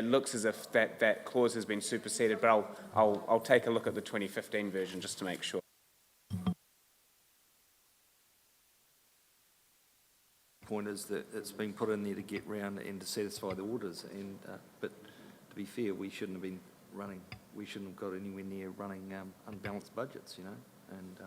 looks as if that clause has been superseded, but I'll take a look at the 2015 version just to make sure. Point is that it's been put in there to get round and to satisfy the orders, and but to be fair, we shouldn't have got anywhere near running unbalanced budgets, you know. And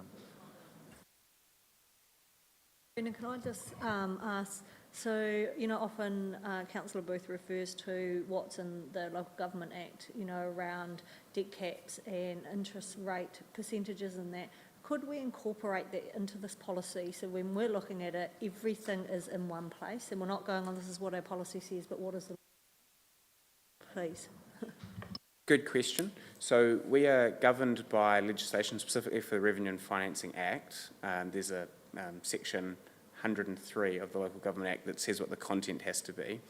Brendan, can I just ask, so, you know, often Councillor Booth refers to what's in the Local Government Act, you know, around debt caps and interest rate percentages and that. Could we incorporate that into this policy so when we're looking at it, everything is in one place and we're not going on, this is what our policy says, but what is the... Please. Good question. So we are governed by legislation specifically for the Revenue and Financing Act. There's a section 103 of the Local Government Act that says what the content has to be.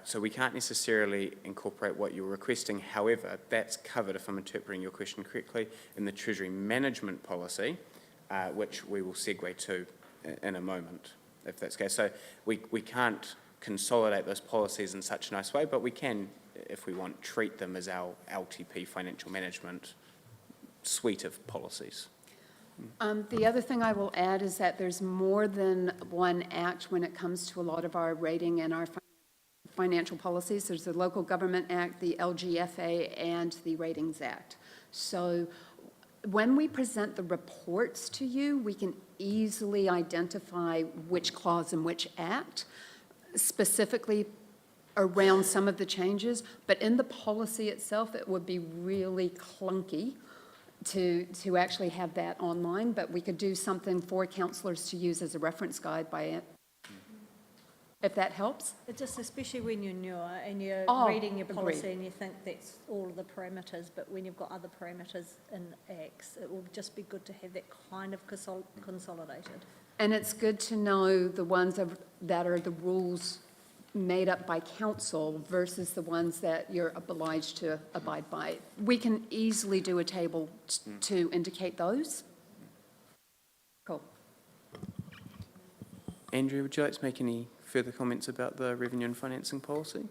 So we can't necessarily incorporate what you're requesting. However, that's covered, if I'm interpreting your question correctly, in the Treasury Management Policy, which we will segue to in a moment, if that's okay. So we can't consolidate those policies in such a nice way, but we can, if we want, treat them as our LTP financial management suite of policies. The other thing I will add is that there's more than one act when it comes to a lot of our rating and our financial policies. There's the Local Government Act, the LGFA, and the Ratings Act. So when we present the reports to you, we can easily identify which clause in which act, specifically around some of the changes, but in the policy itself, it would be really clunky to actually have that online, but we could do something for councillors to use as a reference guide by it. If that helps. It's just especially when you're newer and you're reading your policy agreed. and you think that's all of the parameters, but when you've got other parameters in acts, it will just be good to have that kind of consolidated. And it's good to know the ones that are the rules made up by council versus the ones that you're obliged to abide by. We can easily do a table to indicate those. Cool. Andrea, would you like to make any further comments about the Revenue and Financing Policy?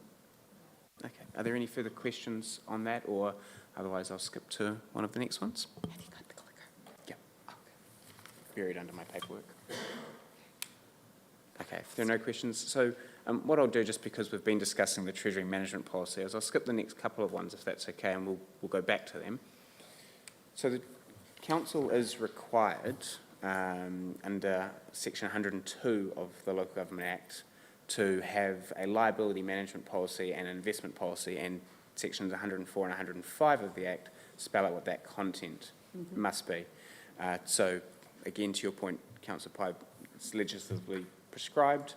Okay. Are there any further questions on that, or otherwise I'll skip to one of the next ones? Have you got the clicker? Yeah. Okay. Buried under my paperwork. Okay, if there are no questions, so what I'll do, just because we've been discussing the Treasury Management Policy, is I'll skip the next couple of ones if that's okay, and we'll go back to them. So the Council is required under Section 102 of the Local Government Act to have a liability management policy and an investment policy, and Sections 104 and 105 of the Act spell out what that content must be. So again, to your point, Councillor Pye, it's legislatively prescribed.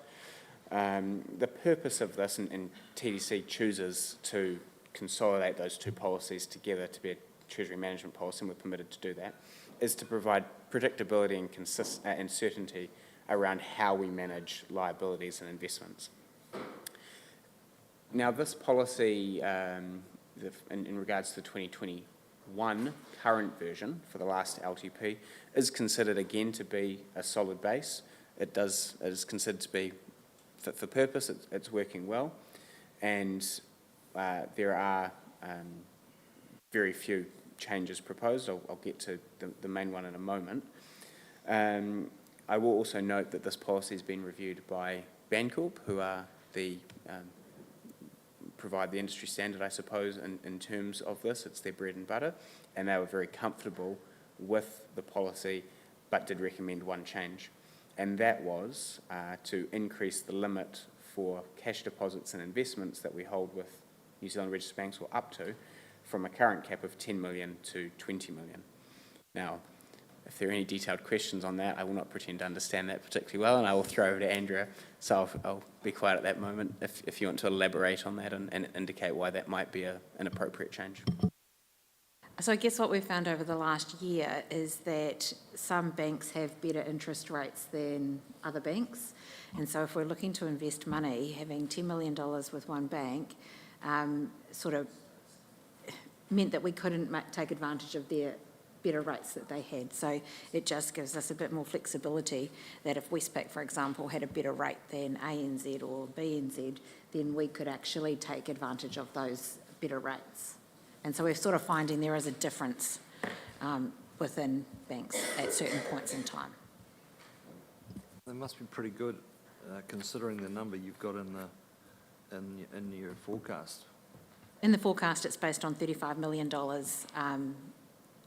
The purpose of this, and TDC chooses to consolidate those two policies together to be a Treasury Management Policy, and we're permitted to do that, is to provide predictability and certainty around how we manage liabilities and investments. Now, this policy, in regards to the 2021 current version for the last LTP, is considered again to be a solid base. It is considered to be fit for purpose. It's working well, and there are very few changes proposed. I'll get to the main one in a moment. I will also note that this policy has been reviewed by Bancorp, who are provide the industry standard, I suppose, in terms of this. It's their bread and butter, and they were very comfortable with the policy, but did recommend one change, and that was to increase the limit for cash deposits and investments that we hold with New Zealand registered banks, or up to, from a current cap of 10 million to 20 million. Now, if there are any detailed questions on that, I will not pretend to understand that particularly well, and I will throw over to Andrea, so I'll be quiet at that moment if you want to elaborate on that and indicate why that might be an appropriate change. So I guess what we've found over the last year is that some banks have better interest rates than other banks, and so if we're looking to invest money, having $10 million with one bank sort of meant that we couldn't take advantage of their better rates that they had. So it just gives us a bit more flexibility that if Westpac, for example, had a better rate than ANZ or BNZ, then we could actually take advantage of those better rates. And so we're sort of finding there is a difference within banks at certain points in time. They must be pretty good, considering the number you've got in your forecast. In the forecast, it's based on $35 million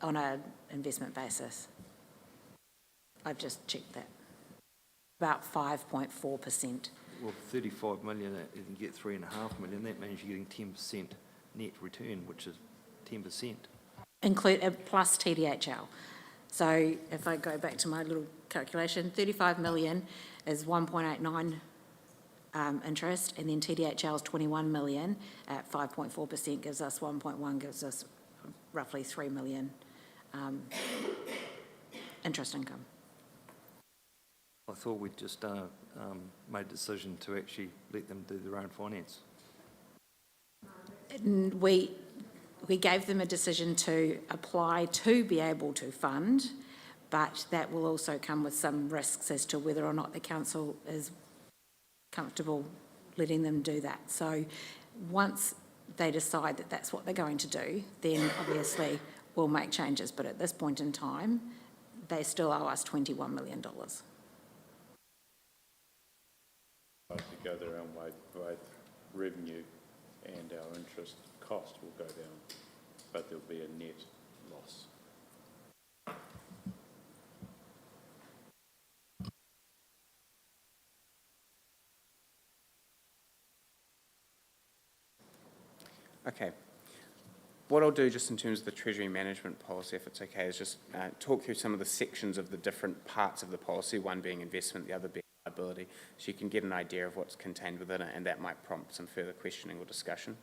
on an investment basis. I've just checked that. About 5.4%. Well, 35 million, you can get 3.5 million, that means you're getting 10% net return, which is 10%. Plus TDHL. So if I go back to my little calculation, 35 million is 1.89 interest, and then TDHL is 21 million at 5.4% gives us 1.1, gives us roughly 3 million interest income. I thought we'd just made a decision to actually let them do their own finance. We gave them a decision to apply to be able to fund, but that will also come with some risks as to whether or not the council is comfortable letting them do that. So once they decide that that's what they're going to do, then obviously we'll make changes. But at this point in time, they still owe us $21 million. To go their own way, both revenue and our interest cost will go down, but there'll be a net loss. Okay. What I'll do just in terms of the Treasury management policy, if it's okay, is just talk through some of the sections of the different parts of the policy, one being investment, the other being liability, so you can get an idea of what's contained within it, and that might prompt some further questioning or discussion.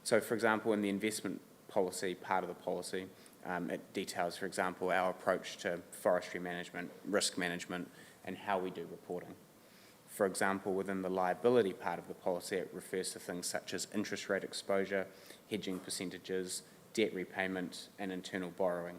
So, for example, in the investment policy, part of the policy, it details, for example, our approach to forestry management, risk management, and how we do reporting. For example, within the liability part of the policy, it refers to things such as interest rate exposure, hedging percentages, debt repayment, and internal borrowing.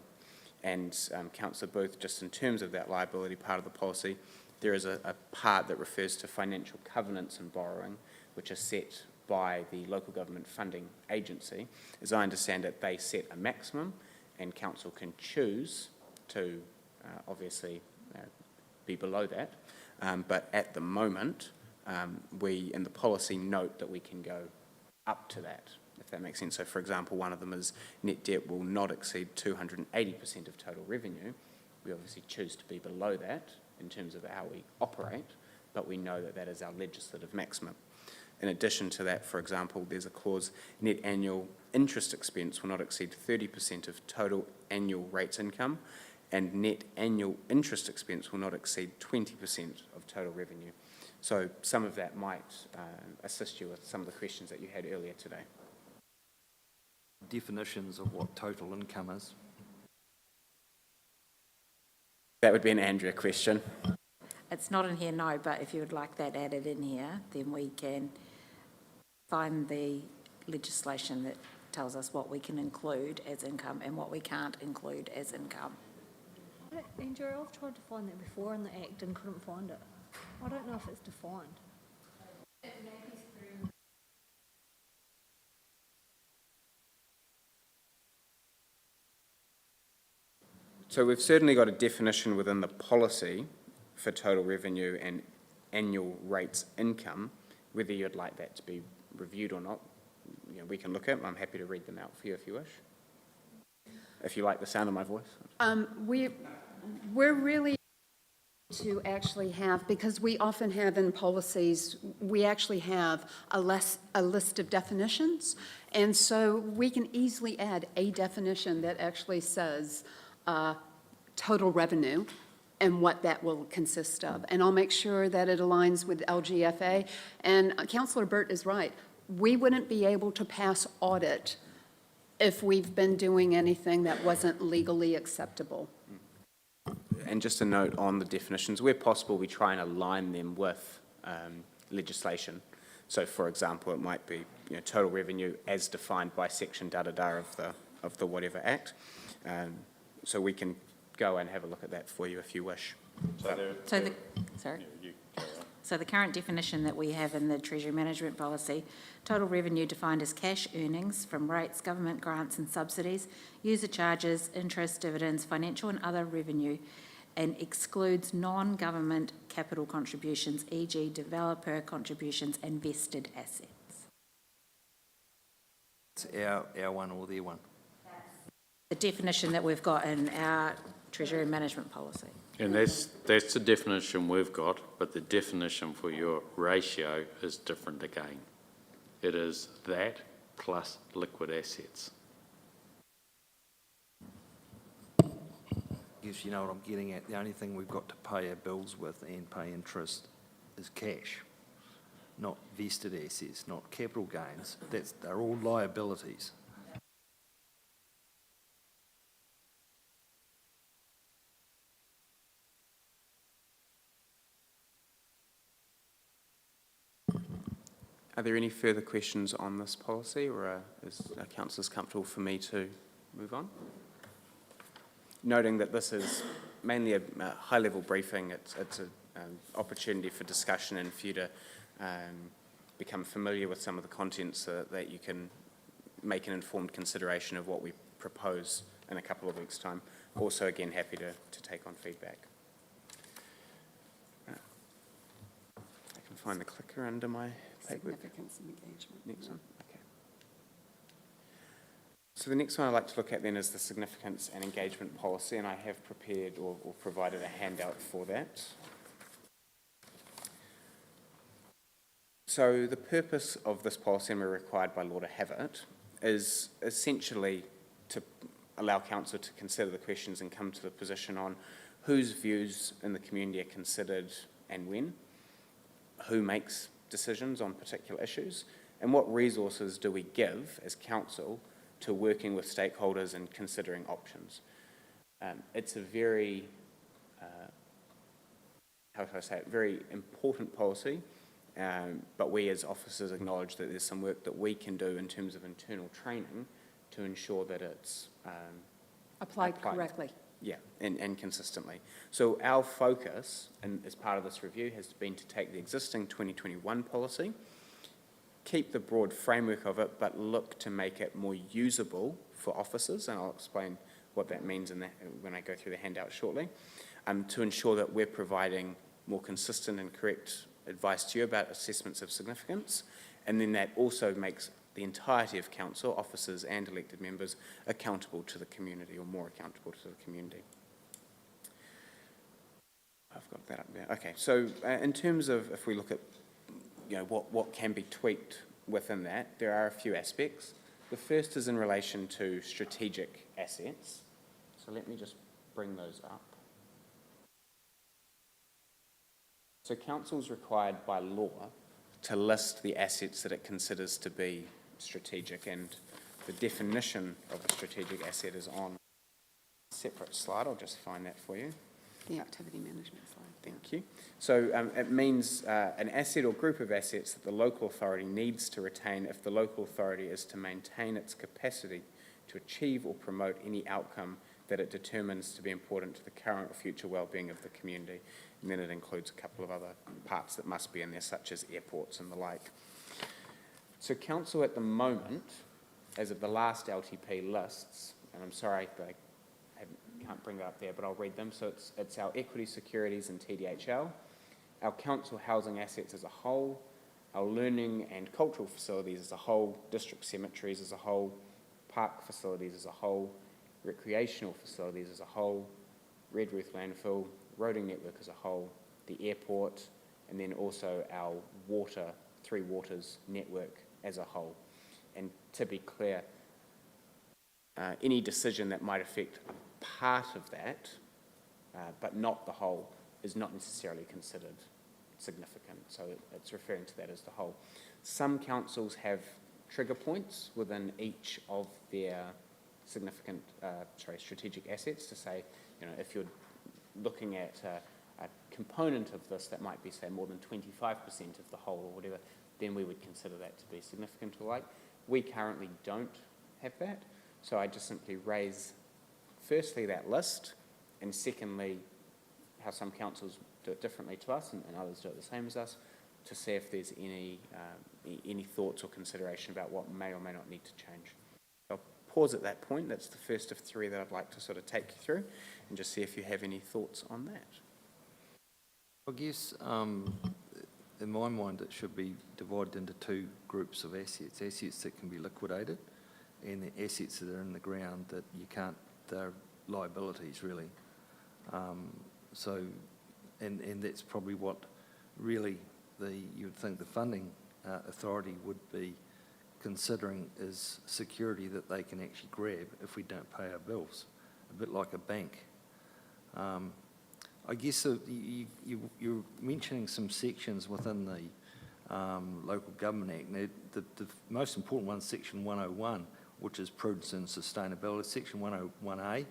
And Councillor Booth, just in terms of that liability part of the policy, there is a part that refers to financial covenants and borrowing, which are set by the local government funding agency. As I understand it, they set a maximum, and council can choose to obviously be below that. But at the moment, we in the policy note that we can go up to that, if that makes sense. So, for example, one of them is net debt will not exceed 280% of total revenue. We obviously choose to be below that in terms of how we operate, but we know that that is our legislative maximum. In addition to that, for example, there's a clause, net annual interest expense will not exceed 30% of total annual rates income, and net annual interest expense will not exceed 20% of total revenue. So some of that might assist you with some of the questions that you had earlier today. Definitions of what total income is. That would be an Andrea question. It's not in here, no, but if you would like that added in here, then we can find the legislation that tells us what we can include as income and what we can't include as income. Andrew, I've tried to find that before in the Act and couldn't find it. I don't know if it's defined. So we've certainly got a definition within the policy for total revenue and annual rates income. Whether you'd like that to be reviewed or not, we can look at. I'm happy to read them out for you if you wish. If you like the sound of my voice. We're really to actually have, because we often have in policies, we actually have a list of definitions, and so we can easily add a definition that actually says total revenue and what that will consist of. And I'll make sure that it aligns with LGFA. And Councillor Burt is right. We wouldn't be able to pass audit if we've been doing anything that wasn't legally acceptable. And just a note on the definitions, where possible, we try and align them with legislation. So, for example, it might be total revenue as defined by section da-da-da of the whatever act. so we can go and have a look at that for you if you wish. So there, So the, sorry. yeah, you carry on. So the current definition that we have in the Treasury Management Policy, total revenue defined as cash earnings from rates, government grants and subsidies, user charges, interest, dividends, financial and other revenue, and excludes non-government capital contributions, e.g. developer contributions and vested assets. It's our one or their one. The definition that we've got in our Treasury Management Policy. And that's the definition we've got, but the definition for your ratio is different again. It is that plus liquid assets. Guess you know what I'm getting at. The only thing we've got to pay our bills with and pay interest is cash, not vested assets, not capital gains. They're all liabilities. Are there any further questions on this policy, or is councillors comfortable for me to move on? Noting that this is mainly a high-level briefing, it's an opportunity for discussion and for you to become familiar with some of the contents so that you can make an informed consideration of what we propose in a couple of weeks' time. Also, again, happy to take on feedback. I can find the clicker under my paper. Significance and engagement. Next one, okay. So the next one I'd like to look at then is the significance and engagement policy, and I have prepared or provided a handout for that. So the purpose of this policy, and we're required by law to have it, is essentially to allow council to consider the questions and come to the position on whose views in the community are considered and when, who makes decisions on particular issues, and what resources do we give as council to working with stakeholders and considering options. It's a very, how should I say it, very important policy, but we as officers acknowledge that there's some work that we can do in terms of internal training to ensure that it's Applied correctly. yeah, and consistently. So our focus, and as part of this review, has been to take the existing 2021 policy, keep the broad framework of it, but look to make it more usable for officers, and I'll explain what that means in that when I go through the handout shortly, to ensure that we're providing more consistent and correct advice to you about assessments of significance, and then that also makes the entirety of council, officers and elected members, accountable to the community, or more accountable to the community. I've got that up there. Okay, so in terms of, if we look at, you know, what can be tweaked within that, there are a few aspects. The first is in relation to strategic assets. So let me just bring those up. So council's required by law to list the assets that it considers to be strategic, and the definition of a strategic asset is on a separate slide. I'll just find that for you. The activity management slide. Thank you. So it means an asset or group of assets that the local authority needs to retain if the local authority is to maintain its capacity to achieve or promote any outcome that it determines to be important to the current or future well-being of the community. And then it includes a couple of other parts that must be in there, such as airports and the like. So council at the moment, as of the last LTP lists, and I'm sorry that I can't bring it up there, but I'll read them. So it's our equity securities and TDHL, our council housing assets as a whole, our learning and cultural facilities as a whole, district cemeteries as a whole, park facilities as a whole, recreational facilities as a whole, Redruth landfill, roading network as a whole, the airport, and then also our water, Three Waters network as a whole. And to be clear, any decision that might affect a part of that, but not the whole, is not necessarily considered significant. So it's referring to that as the whole. Some councils have trigger points within each of their significant, strategic assets to say, you know, if you're looking at a component of this that might be, say, more than 25% of the whole or whatever, then we would consider that to be significant or like. We currently don't have that, so I just simply raise firstly, that list, and secondly, how some councils do it differently to us and others do it the same as us, to see if there's any thoughts or consideration about what may or may not need to change. I'll pause at that point. That's the first of three that I'd like to sort of take you through and just see if you have any thoughts on that. I guess, in my mind, it should be divided into two groups of assets. Assets that can be liquidated and the assets that are in the ground that you can't, they're liabilities, really. And that's probably what really you'd think the funding authority would be considering is security that they can actually grab if we don't pay our bills, a bit like a bank. I guess you're mentioning some sections within the Local Government Act. Now, the most important one is Section 101, which is prudence and sustainability, Section 101A,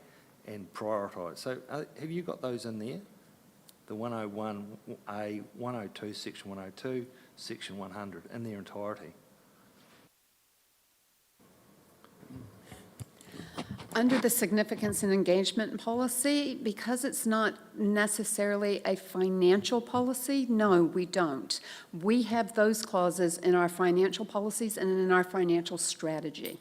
and prioritise. So have you got those in there? The 101A, 102, Section 102, Section 100, in their entirety? Under the significance and engagement policy, because it's not necessarily a financial policy, no, we don't. We have those clauses in our financial policies and in our financial strategy.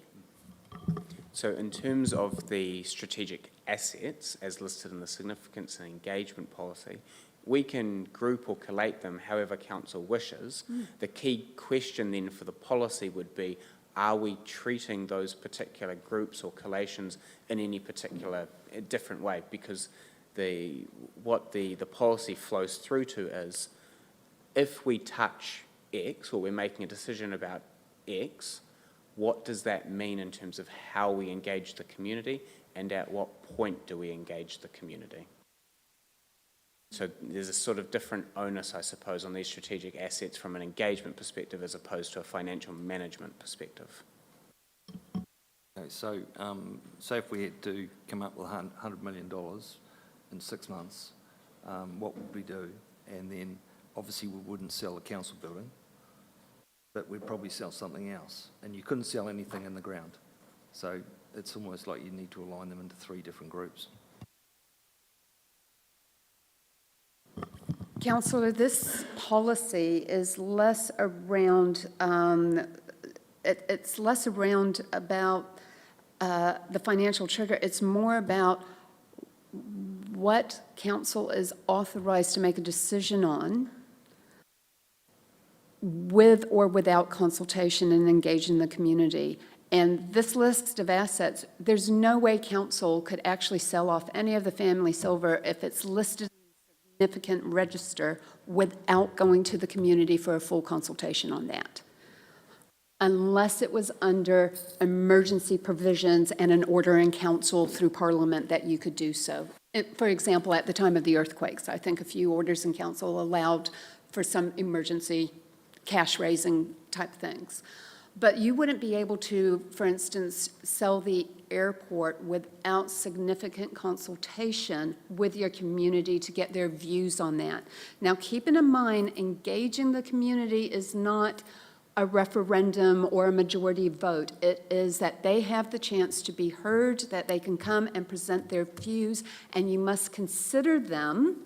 So in terms of the strategic assets, as listed in the significance and engagement policy, we can group or collate them however council wishes. The key question then for the policy would be, are we treating those particular groups or collations in any particular different way? Because what the policy flows through to is, if we touch X, or we're making a decision about X, what does that mean in terms of how we engage the community, and at what point do we engage the community? So there's a sort of different onus, I suppose, on these strategic assets from an engagement perspective as opposed to a financial management perspective. Okay, so say if we had to come up with $100 million in 6 months, what would we do? And then obviously we wouldn't sell a council building, but we'd probably sell something else. And you couldn't sell anything in the ground. So it's almost like you need to align them into 3 different groups. Councillor, this policy is less around, it's less around about the financial trigger. It's more about what council is authorized to make a decision on with or without consultation and engaging the community. And this list of assets, there's no way council could actually sell off any of the family silver if it's listed significant register without going to the community for a full consultation on that, unless it was under emergency provisions and an order in council through Parliament that you could do so. For example, at the time of the earthquakes, I think a few orders in council allowed for some emergency cash raising type things. But you wouldn't be able to, for instance, sell the airport without significant consultation with your community to get their views on that. Now, keeping in mind, engaging the community is not a referendum or a majority vote. It is that they have the chance to be heard, that they can come and present their views, and you must consider them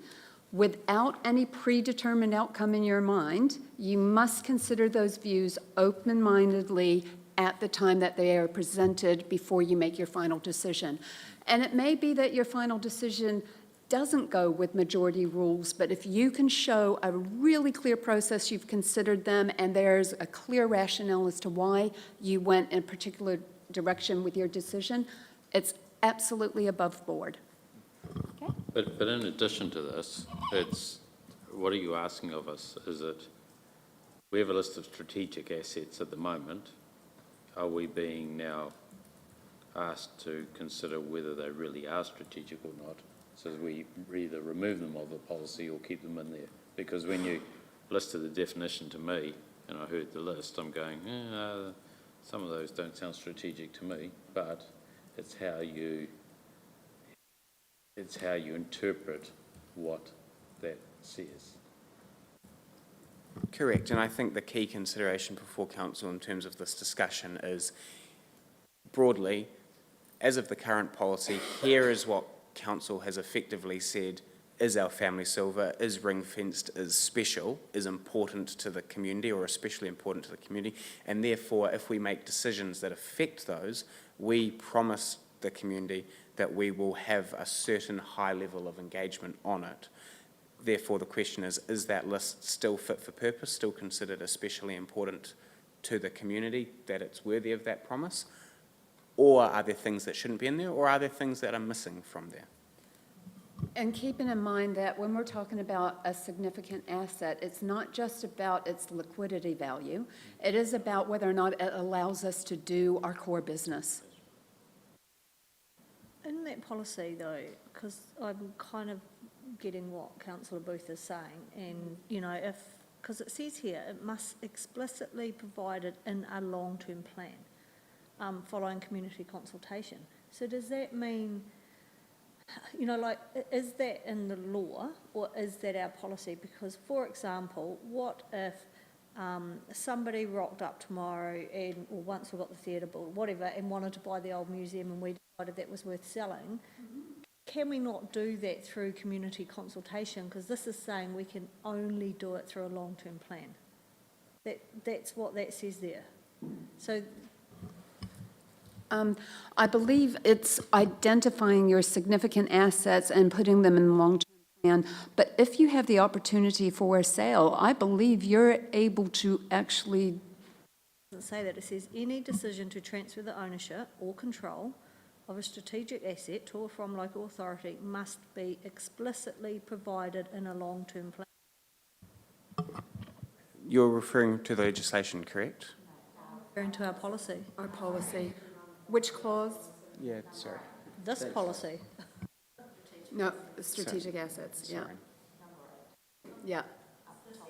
without any predetermined outcome in your mind. You must consider those views open-mindedly at the time that they are presented before you make your final decision. And it may be that your final decision doesn't go with majority rules, but if you can show a really clear process, you've considered them, and there's a clear rationale as to why you went in a particular direction with your decision, it's absolutely above board. Okay? But in addition to this, it's, what are you asking of us? Is it, we have a list of strategic assets at the moment. Are we being now asked to consider whether they really are strategic or not? So we either remove them of the policy or keep them in there? Because when you listed the definition to me, and I heard the list, I'm going, some of those don't sound strategic to me, but it's how you interpret what that says. Correct, and I think the key consideration before council in terms of this discussion is, broadly, as of the current policy, here is what council has effectively said is our family silver, is ring-fenced, is special, is important to the community or especially important to the community. And therefore, if we make decisions that affect those, we promise the community that we will have a certain high level of engagement on it. Therefore, the question is that list still fit for purpose, still considered especially important to the community, that it's worthy of that promise? Or are there things that shouldn't be in there, or are there things that are missing from there? And keeping in mind that when we're talking about a significant asset, it's not just about its liquidity value. It is about whether or not it allows us to do our core business. In that policy though, because I'm kind of getting what councillor Booth is saying, and, you know, because it says here, it must explicitly provide it in a long-term plan, following community consultation. So does that mean, you know, like, is that in the law, or is that our policy? Because, for example, what if somebody rocked up tomorrow and, or once we got the theatre bill, whatever, and wanted to buy the old museum and we decided that was worth selling? Can we not do that through community consultation? Because this is saying we can only do it through a long-term plan. That's what that says there. So I believe it's identifying your significant assets and putting them in the long-term plan. But if you have the opportunity for a sale, I believe you're able to actually, it doesn't say that. It says any decision to transfer the ownership or control of a strategic asset to or from local authority must be explicitly provided in a long-term plan. You're referring to the legislation, correct? Referring to our policy, our policy. Which clause? Yeah, sorry. this policy. No, strategic assets, yeah. Sorry. Yeah,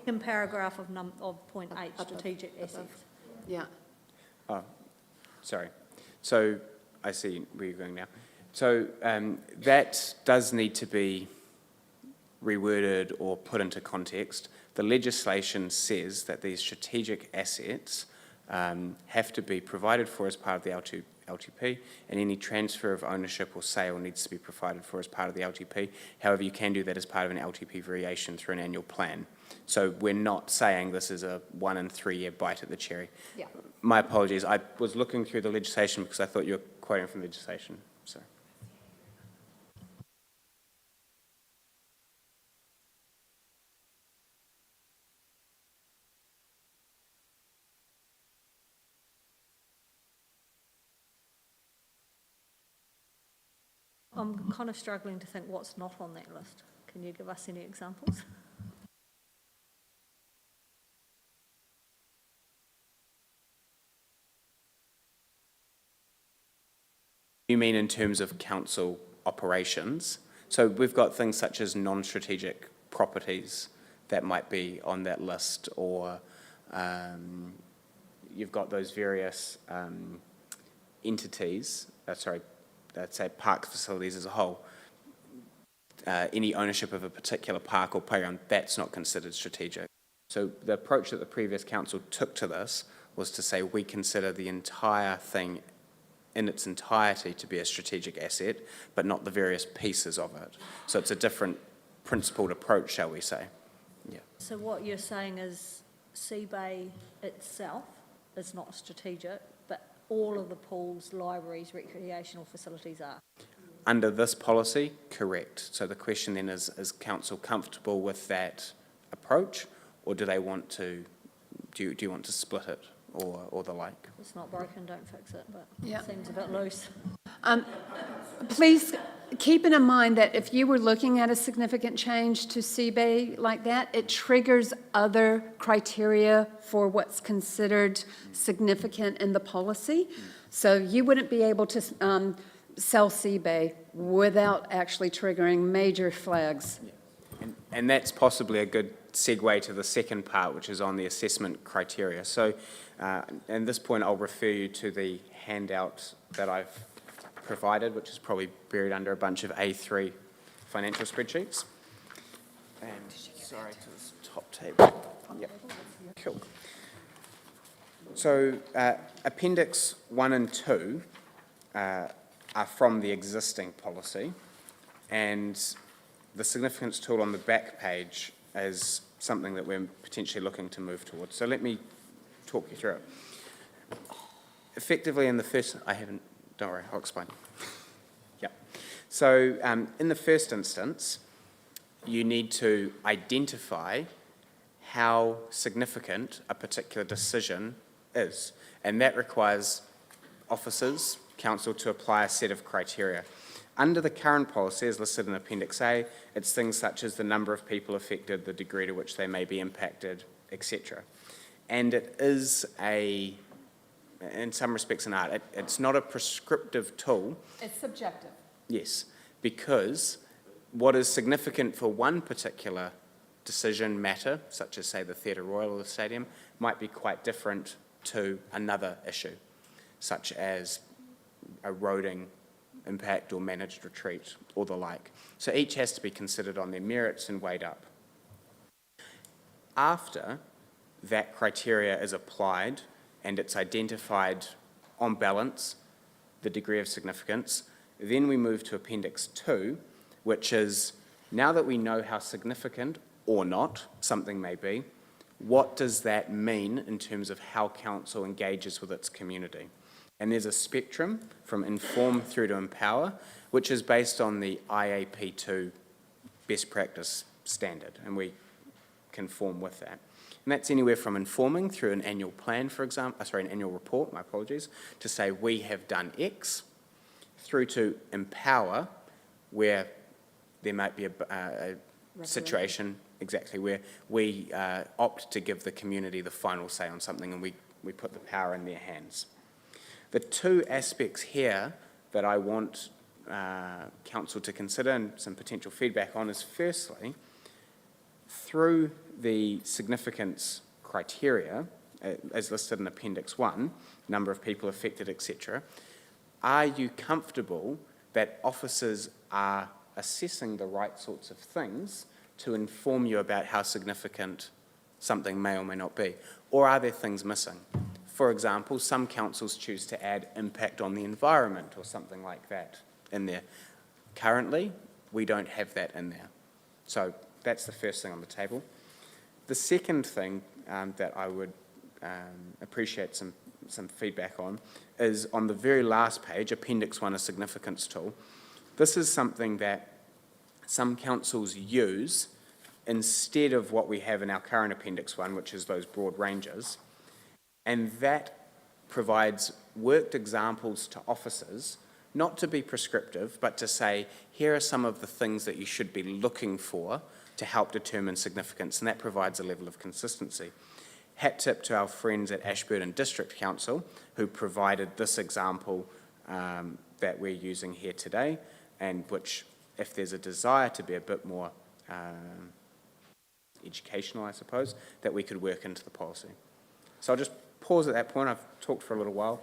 In paragraph of point 8, strategic assets. yeah. Oh, sorry. So I see where you're going now. So that does need to be reworded or put into context. The legislation says that these strategic assets have to be provided for as part of the LTP, and any transfer of ownership or sale needs to be provided for as part of the LTP. However, you can do that as part of an LTP variation through an annual plan. So we're not saying this is a 1 and 3 year bite at the cherry. Yeah. My apologies. I was looking through the legislation because I thought you were quoting from legislation. So. I'm kind of struggling to think what's not on that list. Can you give us any examples? You mean in terms of council operations? So we've got things such as non-strategic properties that might be on that list, or you've got those various entities, let's say park facilities as a whole. Any ownership of a particular park or playground, that's not considered strategic. So the approach that the previous council took to this was to say we consider the entire thing in its entirety to be a strategic asset, but not the various pieces of it. So it's a different principled approach, shall we say. Yeah. So what you're saying is Sea Bay itself is not strategic, but all of the pools, libraries, recreational facilities are? Under this policy, correct. So the question then is council comfortable with that approach, or do they want to, do you want to split it or the like? It's not broken, don't fix it, but Yeah. it seems a bit loose. Please keep in mind that if you were looking at a significant change to Sea Bay like that, it triggers other criteria for what's considered significant in the policy. So you wouldn't be able to sell Sea Bay without actually triggering major flags. And that's possibly a good segue to the second part, which is on the assessment criteria. So at this point, I'll refer you to the handout that I've provided, which is probably buried under a bunch of A3 financial spreadsheets. And sorry, to this top table. Yep, cool. So Appendix 1 and 2 are are from the existing policy, and the significance tool on the back page is something that we're potentially looking to move towards. So let me talk you through it. Effectively, in the first, don't worry, I'll explain. Yeah. So in the first instance, you need to identify how significant a particular decision is, and that requires officers, council, to apply a set of criteria. Under the current policy, as listed in Appendix A, it's things such as the number of people affected, the degree to which they may be impacted, etc. And it is in some respects an art. It's not a prescriptive tool. It's subjective. Yes, because what is significant for one particular decision matter, such as, say, the Theatre Royal or the stadium, might be quite different to another issue, such as eroding impact or managed retreat or the like. So each has to be considered on their merits and weighed up. After that criteria is applied and it's identified on balance the degree of significance, then we move to Appendix 2, which is, now that we know how significant or not something may be, what does that mean in terms of how council engages with its community? And there's a spectrum from inform through to empower, which is based on the IAP2 best practice standard, and we conform with that. And that's anywhere from informing through an annual plan, for example, an annual report, my apologies, to say we have done X, through to empower, where there might be a situation, exactly, where we opt to give the community the final say on something, and we put the power in their hands. The two aspects here that I want council to consider and some potential feedback on is, firstly, through the significance criteria, as listed in Appendix 1, number of people affected, etc., are you comfortable that officers are assessing the right sorts of things to inform you about how significant something may or may not be? Or are there things missing? For example, some councils choose to add impact on the environment or something like that in there. Currently, we don't have that in there. So that's the first thing on the table. The second thing that I would appreciate some feedback on is on the very last page, Appendix 1, a significance tool. This is something that some councils use instead of what we have in our current Appendix 1, which is those broad ranges. And that provides worked examples to officers, not to be prescriptive, but to say, here are some of the things that you should be looking for to help determine significance, and that provides a level of consistency. Hat tip to our friends at Ashburton District Council, who provided this example that we're using here today, and which, if there's a desire to be a bit more educational, I suppose, that we could work into the policy. So I'll just pause at that point. I've talked for a little while.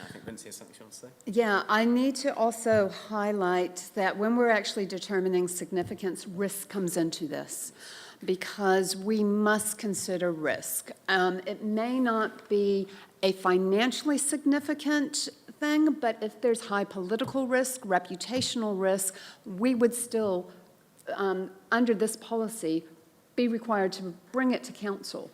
I think Vince has something she wants to say. Yeah, I need to also highlight that when we're actually determining significance, risk comes into this, because we must consider risk. It may not be a financially significant thing, but if there's high political risk, reputational risk, we would still, under this policy, be required to bring it to council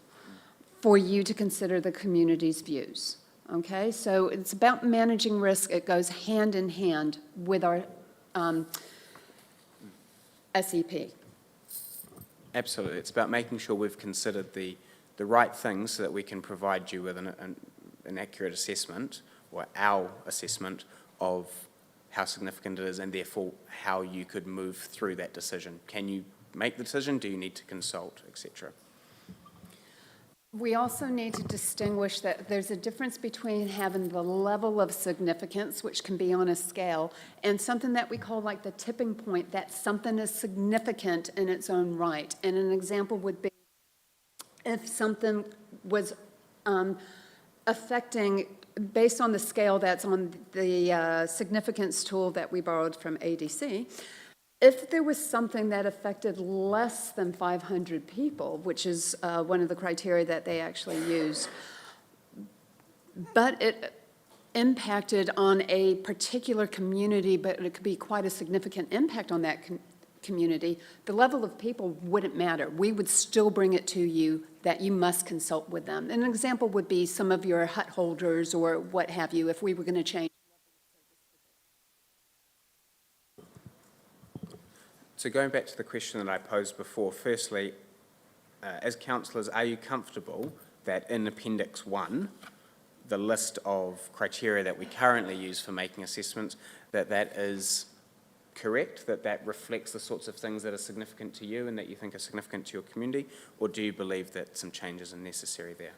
for you to consider the community's views. Okay, so it's about managing risk. It goes hand in hand with our SEP. Absolutely. It's about making sure we've considered the right things so that we can provide you with an accurate assessment, or our assessment of how significant it is, and therefore how you could move through that decision. Can you make the decision? Do you need to consult, etc.? We also need to distinguish that there's a difference between having the level of significance, which can be on a scale, and something that we call like the tipping point, that something is significant in its own right. And an example would be if something was affecting, based on the scale that's on the significance tool that we borrowed from ADC, if there was something that affected less than 500 people, which is one of the criteria that they actually use, but it impacted on a particular community, but it could be quite a significant impact on that community, the level of people wouldn't matter. We would still bring it to you that you must consult with them. An example would be some of your hut holders or what have you, if we were going to change. So going back to the question that I posed before, firstly, as councillors, are you comfortable that in Appendix 1, the list of criteria that we currently use for making assessments, that is correct, that reflects the sorts of things that are significant to you and that you think are significant to your community, or do you believe that some changes are necessary there?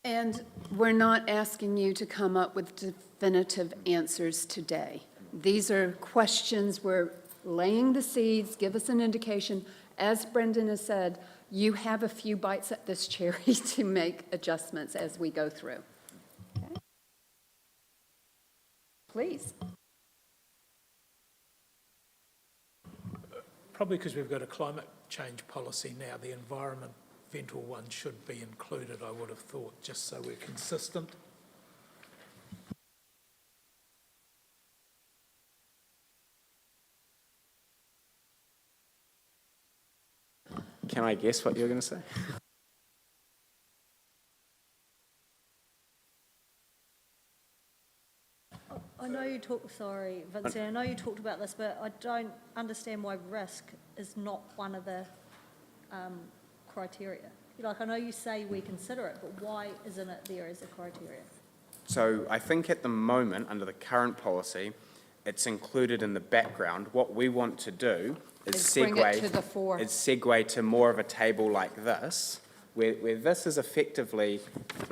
And we're not asking you to come up with definitive answers today. These are questions, we're laying the seeds, give us an indication. As Brendan has said, you have a few bites at this cherry to make adjustments as we go through. Okay. Please. Probably because we've got a climate change policy now, the environmental one should be included, I would have thought, just so we're consistent. Can I guess what you're going to say? I know you talked, sorry, Vincent, I know you talked about this, but I don't understand why risk is not one of the criteria. Like, I know you say we consider it, but why isn't it there as a criteria? So I think at the moment, under the current policy, it's included in the background. What we want to do is Bring it to the fore. segue to more of a table like this, where this is effectively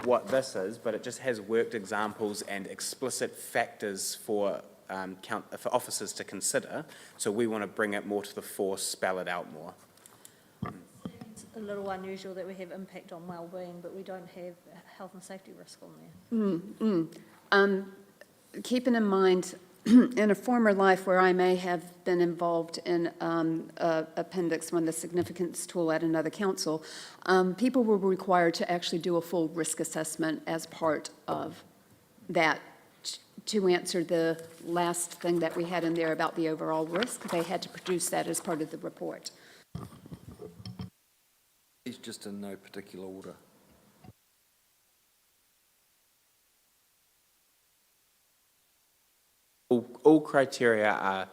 what this is, but it just has worked examples and explicit factors for officers to consider. So we want to bring it more to the fore, spell it out more. It's a little unusual that we have impact on wellbeing, but we don't have health and safety risk on there. Keeping in mind, in a former life where I may have been involved in Appendix 1, the significance tool at another council, people were required to actually do a full risk assessment as part of that. To answer the last thing that we had in there about the overall risk, they had to produce that as part of the report. It's just in no particular order. All criteria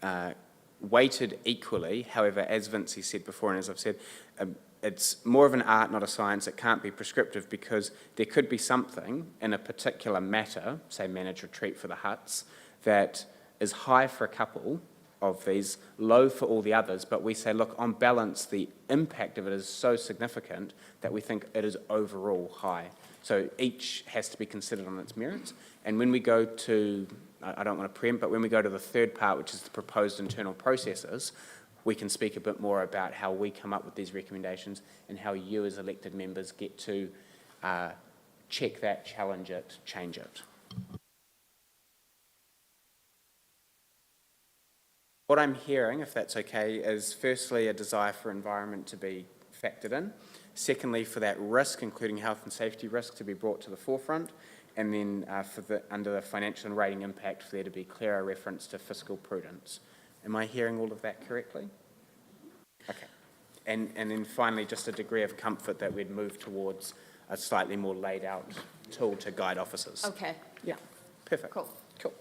are weighted equally. However, as Vincey said before, and as I've said, it's more of an art, not a science. It can't be prescriptive because there could be something in a particular matter, say managed retreat for the huts, that is high for a couple of these, low for all the others, but we say, look, on balance, the impact of it is so significant that we think it is overall high. So each has to be considered on its merits. And when we go to, I don't want to preempt, but when we go to the third part, which is the proposed internal processes, we can speak a bit more about how we come up with these recommendations and how you as elected members get to check that, challenge it, change it. What I'm hearing, if that's okay, is firstly a desire for environment to be factored in. Secondly, for that risk, including health and safety risk, to be brought to the forefront. And then under the financial and rating impact, for there to be clearer reference to fiscal prudence. Am I hearing all of that correctly? Okay. And then finally, just a degree of comfort that we'd move towards a slightly more laid out tool to guide officers. Okay, yeah. Perfect. Cool. Cool.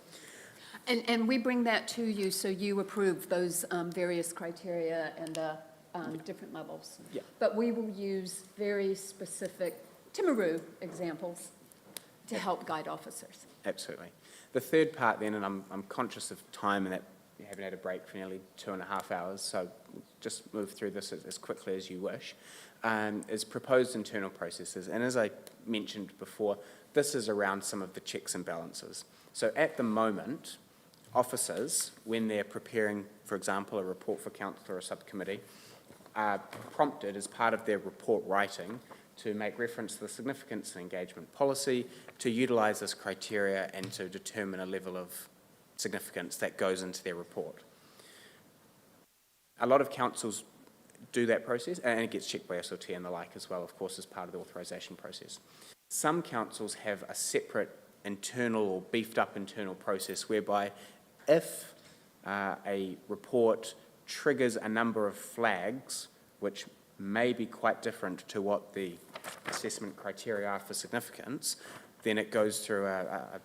And we bring that to you so you approve those various criteria and different levels. Yeah. But we will use very specific Timaru examples to help guide officers. Absolutely. The third part then, and I'm conscious of time and that you haven't had a break for nearly 2.5 hours, so just move through this as quickly as you wish, is proposed internal processes. And as I mentioned before, this is around some of the checks and balances. So at the moment, officers, when they're preparing, for example, a report for council or a subcommittee, are prompted as part of their report writing to make reference to the significance and engagement policy, to utilise this criteria and to determine a level of significance that goes into their report. A lot of councils do that process, and it gets checked by SLT and the like as well, of course, as part of the authorisation process. Some councils have a separate internal or beefed up internal process whereby if a report triggers a number of flags which may be quite different to what the assessment criteria are for significance, then it goes through a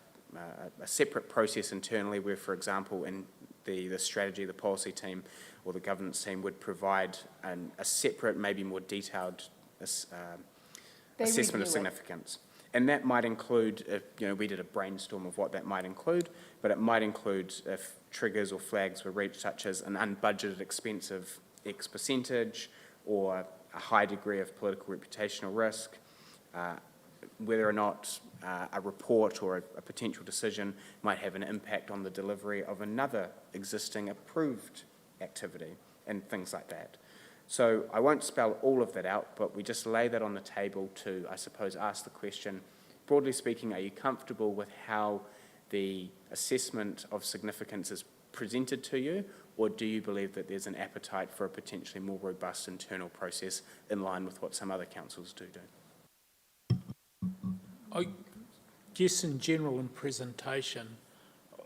separate process internally where, for example, in the strategy, the policy team or the governance team would provide a separate, maybe more detailed assessment review of it. significance. And that might include, if, we did a brainstorm of what that might include, but it might include if triggers or flags were reached, such as an unbudgeted expense of X percentage, or a high degree of political reputational risk, whether or not a report or a potential decision might have an impact on the delivery of another existing approved activity, and things like that. So I won't spell all of that out, but we just lay that on the table to, I suppose, ask the question, broadly speaking, are you comfortable with how the assessment of significance is presented to you, or do you believe that there's an appetite for a potentially more robust internal process in line with what some other councils do? I guess in general in presentation,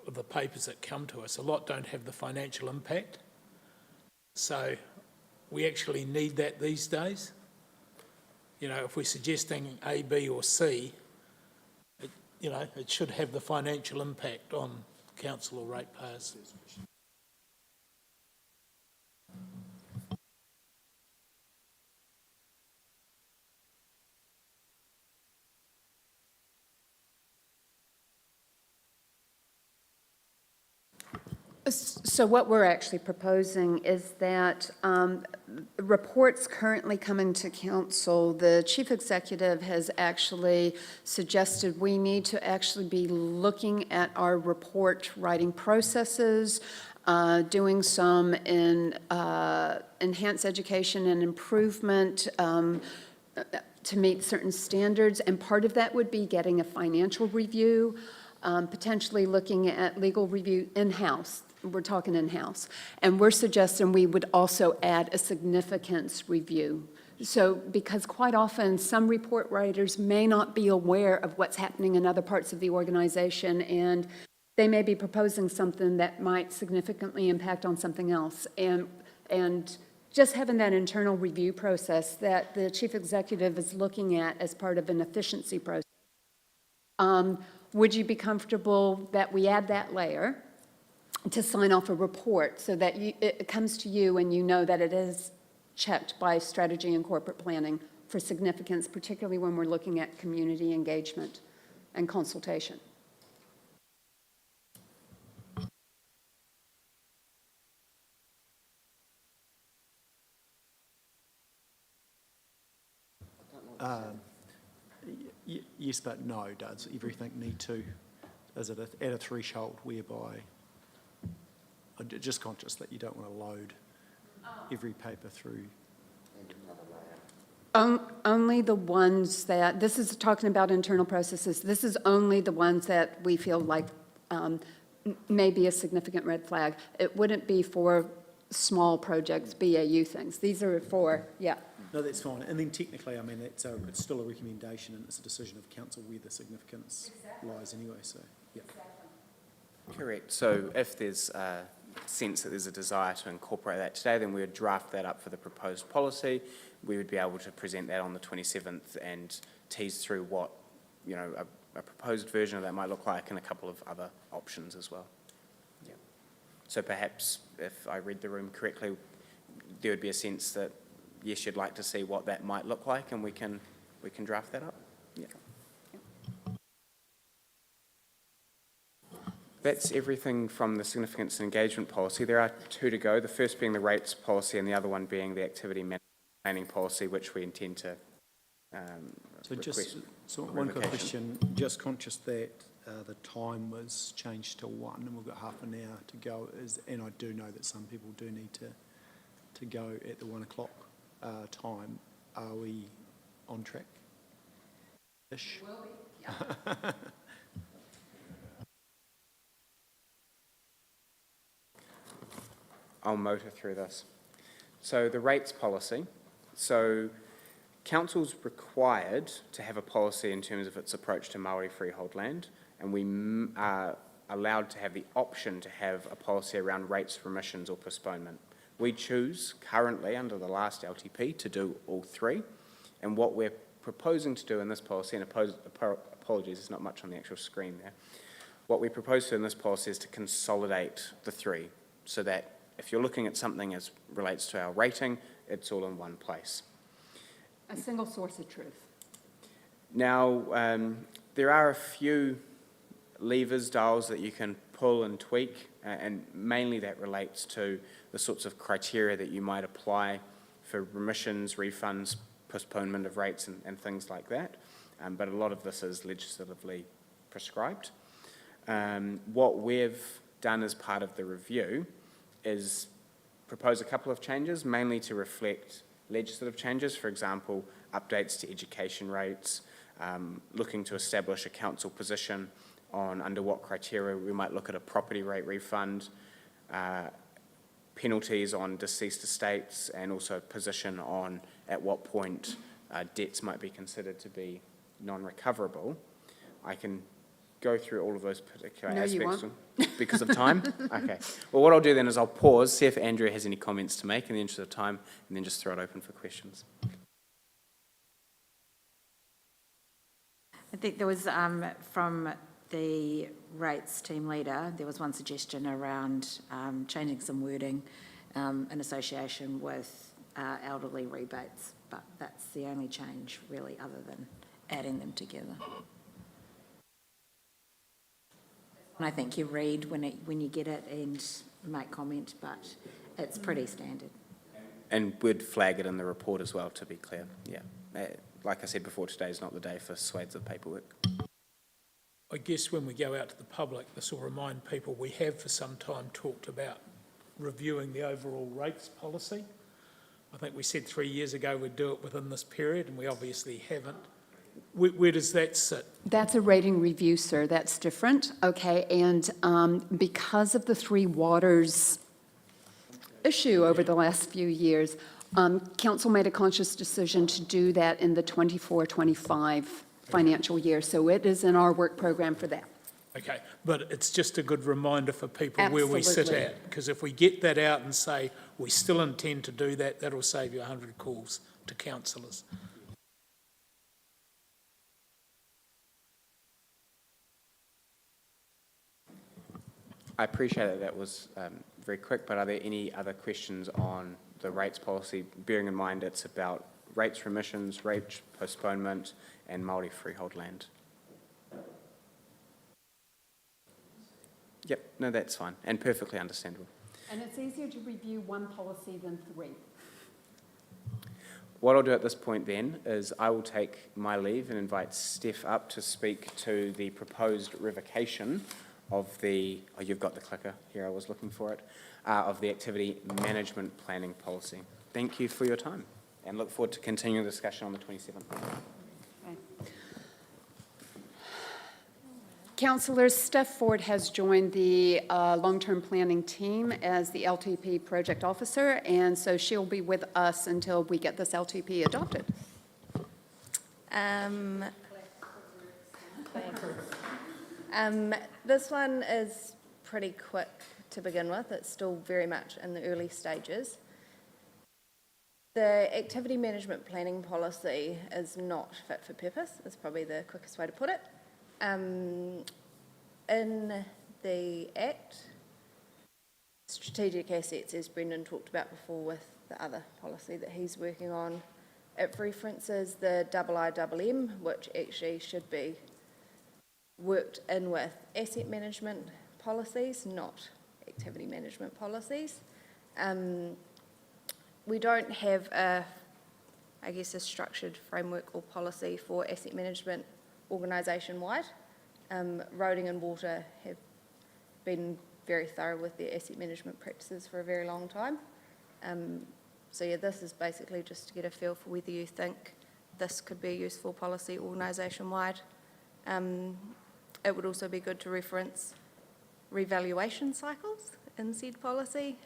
of the papers that come to us, a lot don't have the financial impact. So we actually need that these days. If we're suggesting A, B or C, it should have the financial impact on council or ratepayers. So what we're actually proposing is that reports currently coming to council, the chief executive has actually suggested we need to actually be looking at our report writing processes, doing some in enhanced education and improvement to meet certain standards, and part of that would be getting a financial review, potentially looking at legal review in-house. We're talking in-house. And we're suggesting we would also add a significance review. So, because quite often some report writers may not be aware of what's happening in other parts of the organization, and they may be proposing something that might significantly impact on something else. And just having that internal review process that the chief executive is looking at as part of an efficiency process. Would you be comfortable that we add that layer to sign off a report so that it comes to you and you know that it is checked by strategy and corporate planning for significance, particularly when we're looking at community engagement and consultation? Yes, but no. Does everything need to? Is it at a threshold whereby? I'm just conscious that you don't want to load every paper through. Only the ones that, this is talking about internal processes, this is only the ones that we feel like may be a significant red flag. It wouldn't be for small projects, BAU things. These are for, yeah. No, that's fine. And then technically, I mean, it's still a recommendation and it's a decision of council where the significance lies anyway, so, yeah. Correct. So if there's a sense that there's a desire to incorporate that today, then we would draft that up for the proposed policy. We would be able to present that on the 27th and tease through what, a proposed version of that might look like and a couple of other options as well. Yeah. So perhaps, if I read the room correctly, there would be a sense that, yes, you'd like to see what that might look like, and we can draft that up. Yeah. That's everything from the significance and engagement policy. There are two to go, the first being the rates policy and the other one being the activity planning policy, which we intend to So one quick question, just conscious that the time was changed to 1 and we've got half an hour to go, and I do know that some people do need to go at the 1 o'clock time. Are we on track-ish? Will be, yeah. I'll motor through this. So the rates policy. So council's required to have a policy in terms of its approach to Māori freehold land, and we are allowed to have the option to have a policy around rates, remissions or postponement. We choose currently under the last LTP to do all three, and what we're proposing to do in this policy, and apologies, there's not much on the actual screen there, what we propose to do in this policy is to consolidate the three, so that if you're looking at something as relates to our rating, it's all in one place. A single source of truth. Now, there are a few levers, dials that you can pull and tweak, and mainly that relates to the sorts of criteria that you might apply for remissions, refunds, postponement of rates and things like that. But a lot of this is legislatively prescribed. What we've done as part of the review is propose a couple of changes, mainly to reflect legislative changes, for example, updates to education rates, looking to establish a council position on under what criteria we might look at a property rate refund, penalties on deceased estates, and also a position on at what point debts might be considered to be non-recoverable. I can go through all of those particular aspects. No, you won't. Because of time? Okay. Well, what I'll do then is I'll pause, see if Andrea has any comments to make in the interest of time, and then just throw it open for questions. I think there was, from the rates team leader, there was one suggestion around changing some wording in association with elderly rebates, but that's the only change really other than adding them together. And I think you read when you get it and make comment, but it's pretty standard. And we'd flag it in the report as well, to be clear, yeah. Like I said before, today is not the day for swathes of paperwork. I guess when we go out to the public, this will remind people we have for some time talked about reviewing the overall rates policy. I think we said 3 years ago we'd do it within this period, and we obviously haven't. Where does that sit? That's a rating review, sir. That's different. Okay, and because of the Three Waters issue over the last few years, council made a conscious decision to do that in the 24-25 financial year. So it is in our work program for that. Okay, but it's just a good reminder for people where we sit Absolutely. at, because if we get that out and say we still intend to do that, that'll save you 100 calls to councillors. I appreciate that that was very quick, but are there any other questions on the rates policy, bearing in mind it's about rates remissions, rate postponement, and Māori freehold land? Yep, no, that's fine, and perfectly understandable. And it's easier to review one policy than three. What I'll do at this point then is I will take my leave and invite Steph up to speak to the proposed revocation of the, oh, you've got the clicker, here I was looking for it, of the activity management planning policy. Thank you for your time, and look forward to continuing the discussion on the 27th. Okay. Councillors, Steph Ford has joined the long-term planning team as the LTP project officer, and so she'll be with us until we get this LTP adopted. This one is pretty quick to begin with. It's still very much in the early stages. The activity management planning policy is not fit for purpose, is probably the quickest way to put it. In the Act, strategic assets, as Brendan talked about before with the other policy that he's working on, it references the IIMM, which actually should be worked in with asset management policies, not activity management policies. We don't have a structured framework or policy for asset management organisation-wide. Roading and Water have been very thorough with their asset management practices for a very long time. So yeah, this is basically just to get a feel for whether you think this could be a useful policy organisation-wide. It would also be good to reference revaluation cycles in said policy,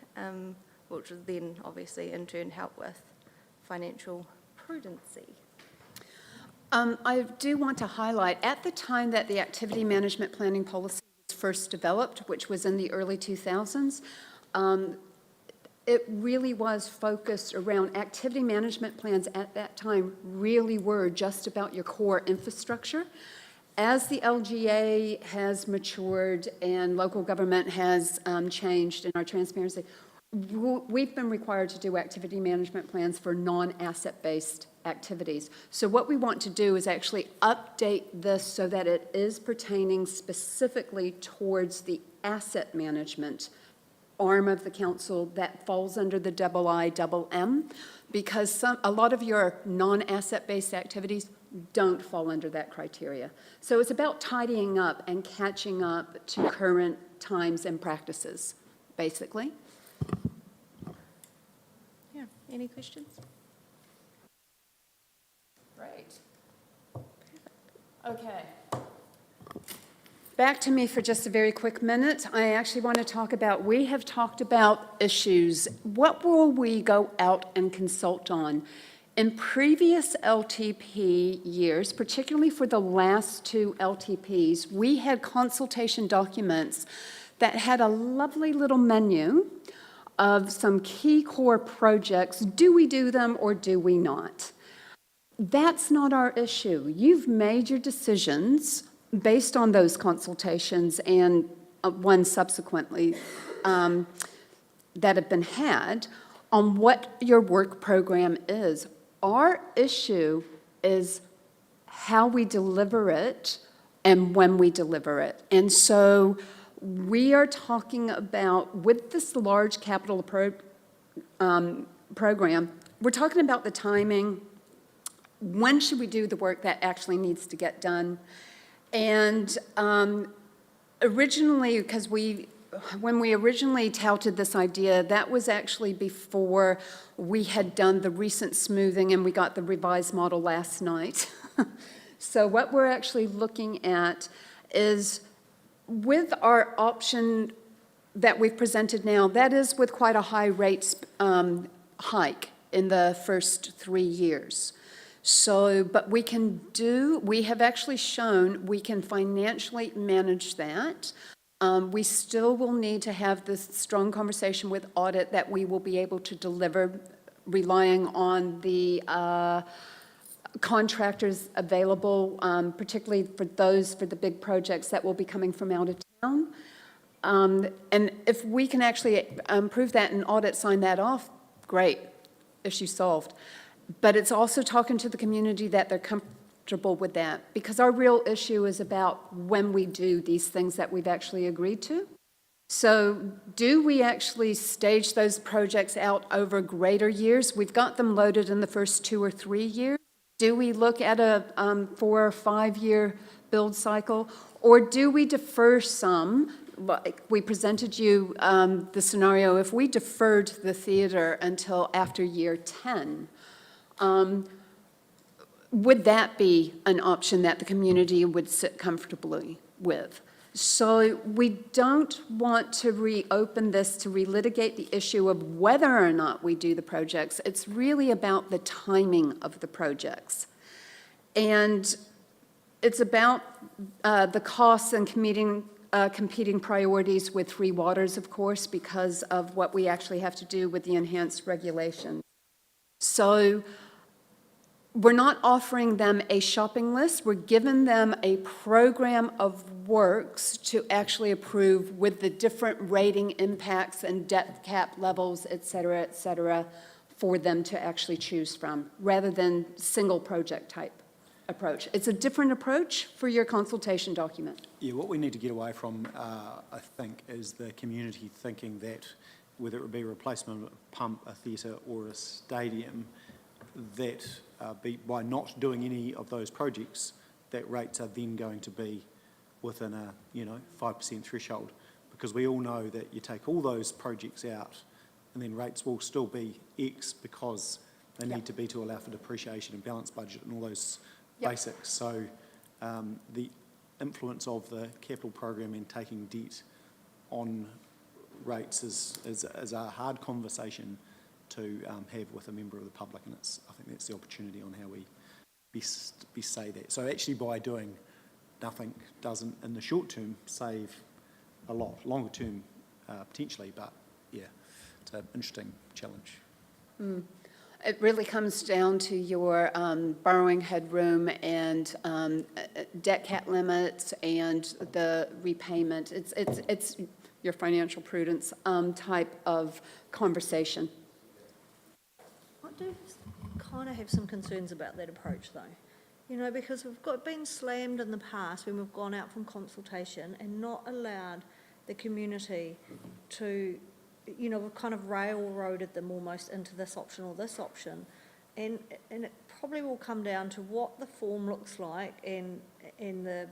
which would then obviously in turn help with financial prudency. I do want to highlight, at the time that the activity management planning policy was first developed, which was in the early 2000s, it really was focused around activity management plans at that time really were just about your core infrastructure. As the LGA has matured and local government has changed in our transparency, we've been required to do activity management plans for non-asset-based activities. So what we want to do is actually update this so that it is pertaining specifically towards the asset management arm of the council that falls under the IIMM, because a lot of your non-asset-based activities don't fall under that criteria. So it's about tidying up and catching up to current times and practices, basically. Yeah, any questions? Great. Okay. Back to me for just a very quick minute. I actually want to talk about, we have talked about issues. What will we go out and consult on? In previous LTP years, particularly for the last 2 LTPs, we had consultation documents that had a lovely little menu of some key core projects. Do we do them or do we not? That's not our issue. You've made your decisions based on those consultations and one subsequently that have been had on what your work program is. Our issue is how we deliver it and when we deliver it. And so we are talking about, with this large capital program, we're talking about the timing. When should we do the work that actually needs to get done? And originally, because when we originally touted this idea, that was actually before we had done the recent smoothing and we got the revised model last night. So what we're actually looking at is, with our option that we've presented now, that is with quite a high rate hike in the first 3 years. So, but we have actually shown we can financially manage that. We still will need to have this strong conversation with audit that we will be able to deliver, relying on the contractors available, particularly for the big projects that will be coming from out of town. And if we can actually prove that and audit sign that off, great, issue solved. But it's also talking to the community that they're comfortable with that, because our real issue is about when we do these things that we've actually agreed to. So do we actually stage those projects out over greater years? We've got them loaded in the first 2 or 3 years. Do we look at a 4 or 5 year build cycle? Or do we defer some? Like we presented you the scenario, if we deferred the theater until after year 10, would that be an option that the community would sit comfortably with? So we don't want to reopen this to relitigate the issue of whether or not we do the projects. It's really about the timing of the projects. And it's about the costs and competing priorities with Three Waters, of course, because of what we actually have to do with the enhanced regulation. So we're not offering them a shopping list. We're giving them a program of works to actually approve with the different rating impacts and debt cap levels, et cetera, for them to actually choose from, rather than single project type approach. It's a different approach for your consultation document. Yeah, what we need to get away from, I think, is the community thinking that whether it would be a replacement of a pump, a theatre or a stadium, that by not doing any of those projects, that rates are then going to be within a 5% threshold, because we all know that you take all those projects out and then rates will still be X because they need to be to allow for depreciation and balanced budget and all those basics. So the influence of the capital program in taking debt on rates is a hard conversation to have with a member of the public, and I think that's the opportunity on how we say that. So actually by doing nothing doesn't, in the short term, save a lot, longer term potentially, but yeah, it's an interesting challenge. It really comes down to your borrowing headroom and debt cap limits and the repayment. It's your financial prudence type of conversation. I do kind of have some concerns about that approach, though. You know, because been slammed in the past when we've gone out from consultation and not allowed the community to, you know, we've kind of railroaded them almost into this option or this option. And it probably will come down to what the form looks like and there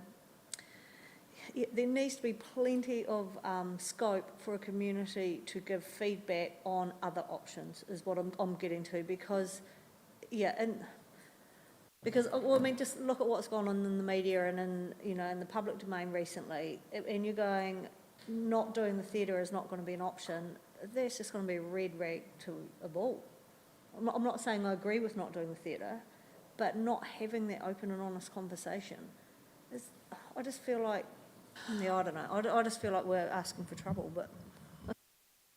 needs to be plenty of scope for a community to give feedback on other options, is what I'm getting to, because, well, I mean, just look at what's gone on in the media and in the public domain recently, and you're going, not doing the theatre is not going to be an option. That's just going to be a red rag to a bull. I'm not saying I agree with not doing the theatre, but not having that open and honest conversation I just feel like, I don't know, I just feel like we're asking for trouble, but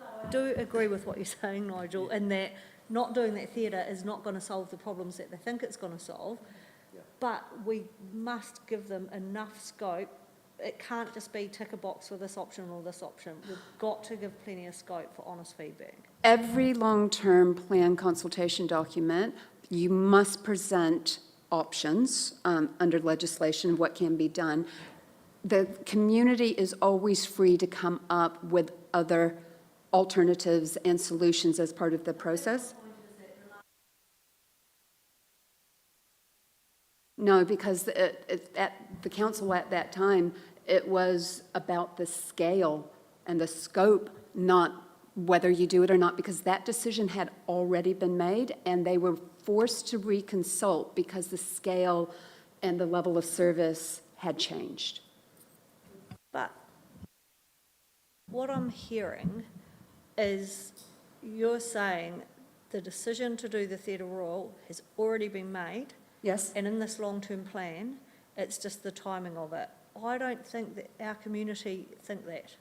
I do agree with what you're saying, Nigel, in that not doing that theatre is not going to solve the problems that they think it's going to solve, but we must give them enough scope. It can't just be tick a box for this option or this option. We've got to give plenty of scope for honest feedback. Every long-term plan consultation document, you must present options under legislation, what can be done. The community is always free to come up with other alternatives and solutions as part of the process. No, because at the council at that time, it was about the scale and the scope, not whether you do it or not, because that decision had already been made and they were forced to reconsult because the scale and the level of service had changed. But what I'm hearing is you're saying the decision to do the Theatre Royal has already been made. Yes? And in this long-term plan, it's just the timing of it. I don't think that our community think that.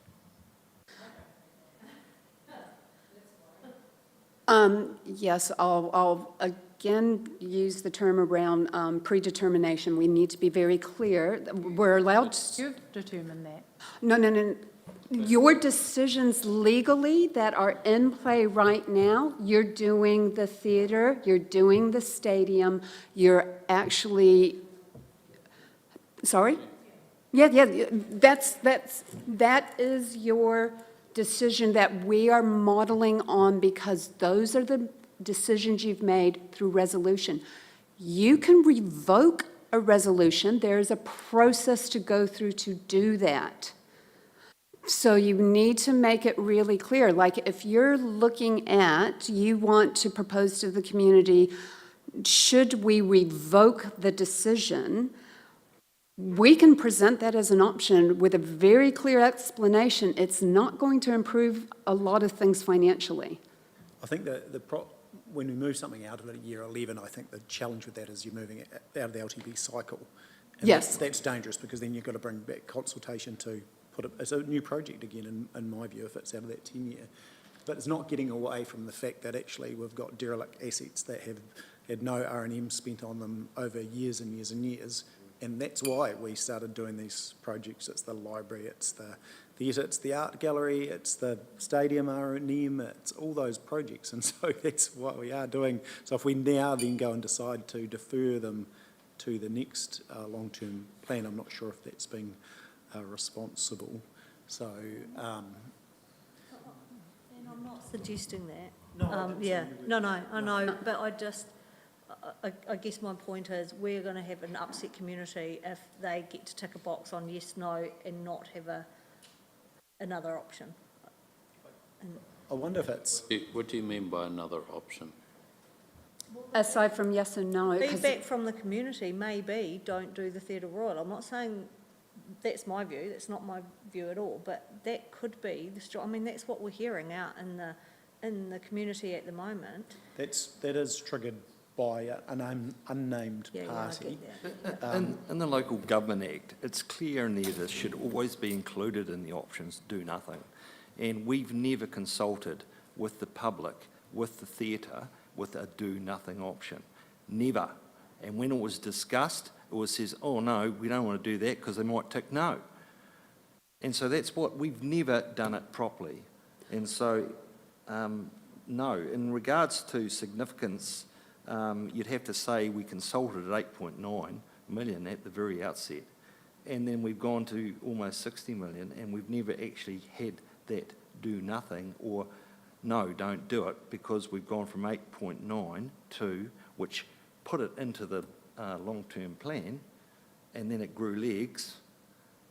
Yes, I'll again use the term around predetermination. We need to be very clear. We're allowed to... You've determined that. No. Your decisions legally that are in play right now, you're doing the theater, you're doing the stadium, you're actually... Sorry? Yeah, that is your decision that we are modeling on, because those are the decisions you've made through resolution. You can revoke a resolution. There's a process to go through to do that. So you need to make it really clear. Like if you're looking at, you want to propose to the community, should we revoke the decision? We can present that as an option with a very clear explanation. It's not going to improve a lot of things financially. I think when we move something out of year 11, I think the challenge with that is you're moving it out of the LTP cycle. And yes. That's dangerous, because then you've got to bring back consultation to put it as a new project again, in my view, if it's out of that 10-year. But it's not getting away from the fact that actually we've got derelict assets that have had no R&M spent on them over years and years and years. And that's why we started doing these projects. It's the library, it's the theatre, it's the art gallery, it's the stadium R&M, it's all those projects. And so that's what we are doing. So if we now then go and decide to defer them to the next long-term plan, I'm not sure if that's being responsible. So, And I'm not suggesting that. No, I know, but I guess my point is we're going to have an upset community if they get to tick a box on yes, no, and not have another option. I wonder if it's... What do you mean by another option? Aside from yes and no. Feedback from the community may be don't do the Theatre Royal. I'm not saying that's my view, that's not my view at all, but that could be that's what we're hearing out in the community at the moment. That is triggered by an unnamed Yeah, I party. get that. In the Local Government Act, it's clear in there that should always be included in the options, do nothing. And we've never consulted with the public, with the theatre, with a do nothing option. Never. And when it was discussed, it was says, oh no, we don't want to do that because they might tick no. And so that's what, we've never done it properly. And so, no, in regards to significance, you'd have to say we consulted at 8.9 million at the very outset. And then we've gone to almost 60 million and we've never actually had that do nothing or no, don't do it, because we've gone from 8.9 to, which put it into the long-term plan, and then it grew legs,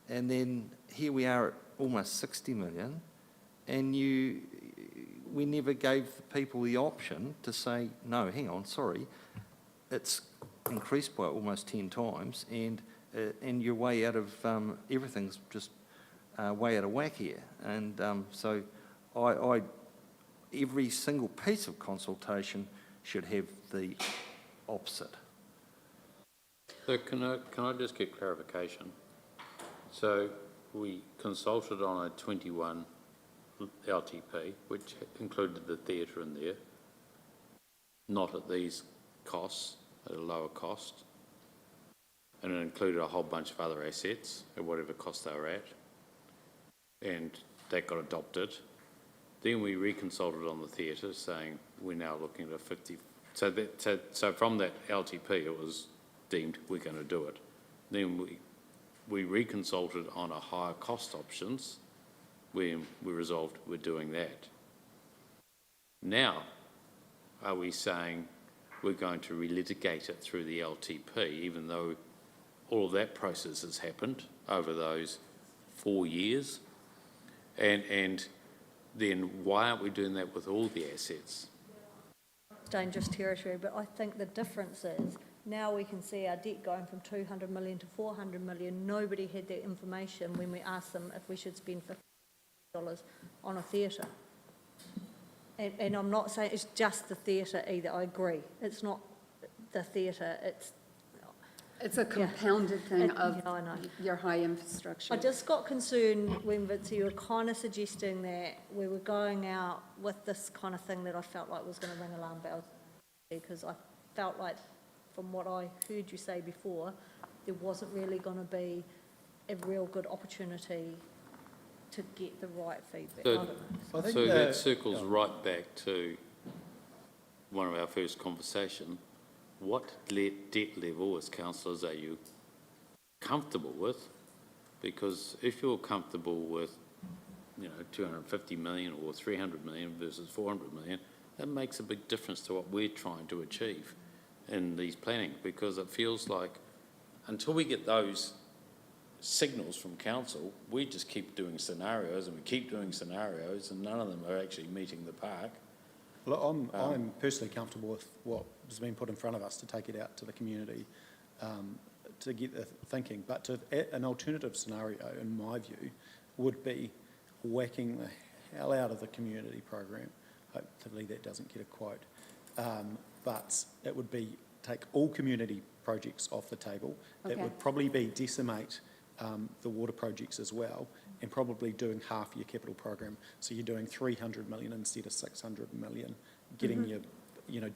and then here we are at almost 60 million, and we never gave the people the option to say, no, hang on, sorry, it's increased by almost 10 times, and you're way out of, everything's just way out of whack here. And so every single piece of consultation should have the opposite. So can I just get clarification? So we consulted on a 21 LTP, which included the theatre in there, not at these costs, at a lower cost, and it included a whole bunch of other assets at whatever cost they were at, and that got adopted. Then we reconsulted on the theatre, saying we're now looking at a 50. So from that LTP, it was deemed we're going to do it. Then we reconsulted on a higher cost options. We resolved we're doing that. Now, are we saying we're going to relitigate it through the LTP, even though all of that process has happened over those 4 years? And then why aren't we doing that with all the assets? Dangerous territory, but I think the difference is now we can see our debt going from 200 million to 400 million. Nobody had that information when we asked them if we should spend $50 on a theatre. And I'm not saying it's just the theatre either, I agree. It's not the theatre, It's a compounded thing of I know. your high infrastructure. I just got concerned when, Vince, you were kind of suggesting that we were going out with this kind of thing that I felt like was going to ring alarm bells, because I felt like, from what I heard you say before, there wasn't really going to be a real good opportunity to get the right feedback. So- I don't know. So that circles right back to one of our first conversations. What debt level as councillors are you comfortable with? Because if you're comfortable with, 250 million or 300 million versus 400 million, that makes a big difference to what we're trying to achieve in these planning, because it feels like until we get those signals from council, we just keep doing scenarios and we keep doing scenarios and none of them are actually meeting the park. Look, I'm personally comfortable with what has been put in front of us to take it out to the community, to get the thinking. But an alternative scenario, in my view, would be whacking the hell out of the community program. Hopefully that doesn't get a quote. But it would be take all community projects off the table. It Okay. would probably be decimate the water projects as well, and probably doing half your capital program. So you're doing 300 million instead of 600 million, getting your,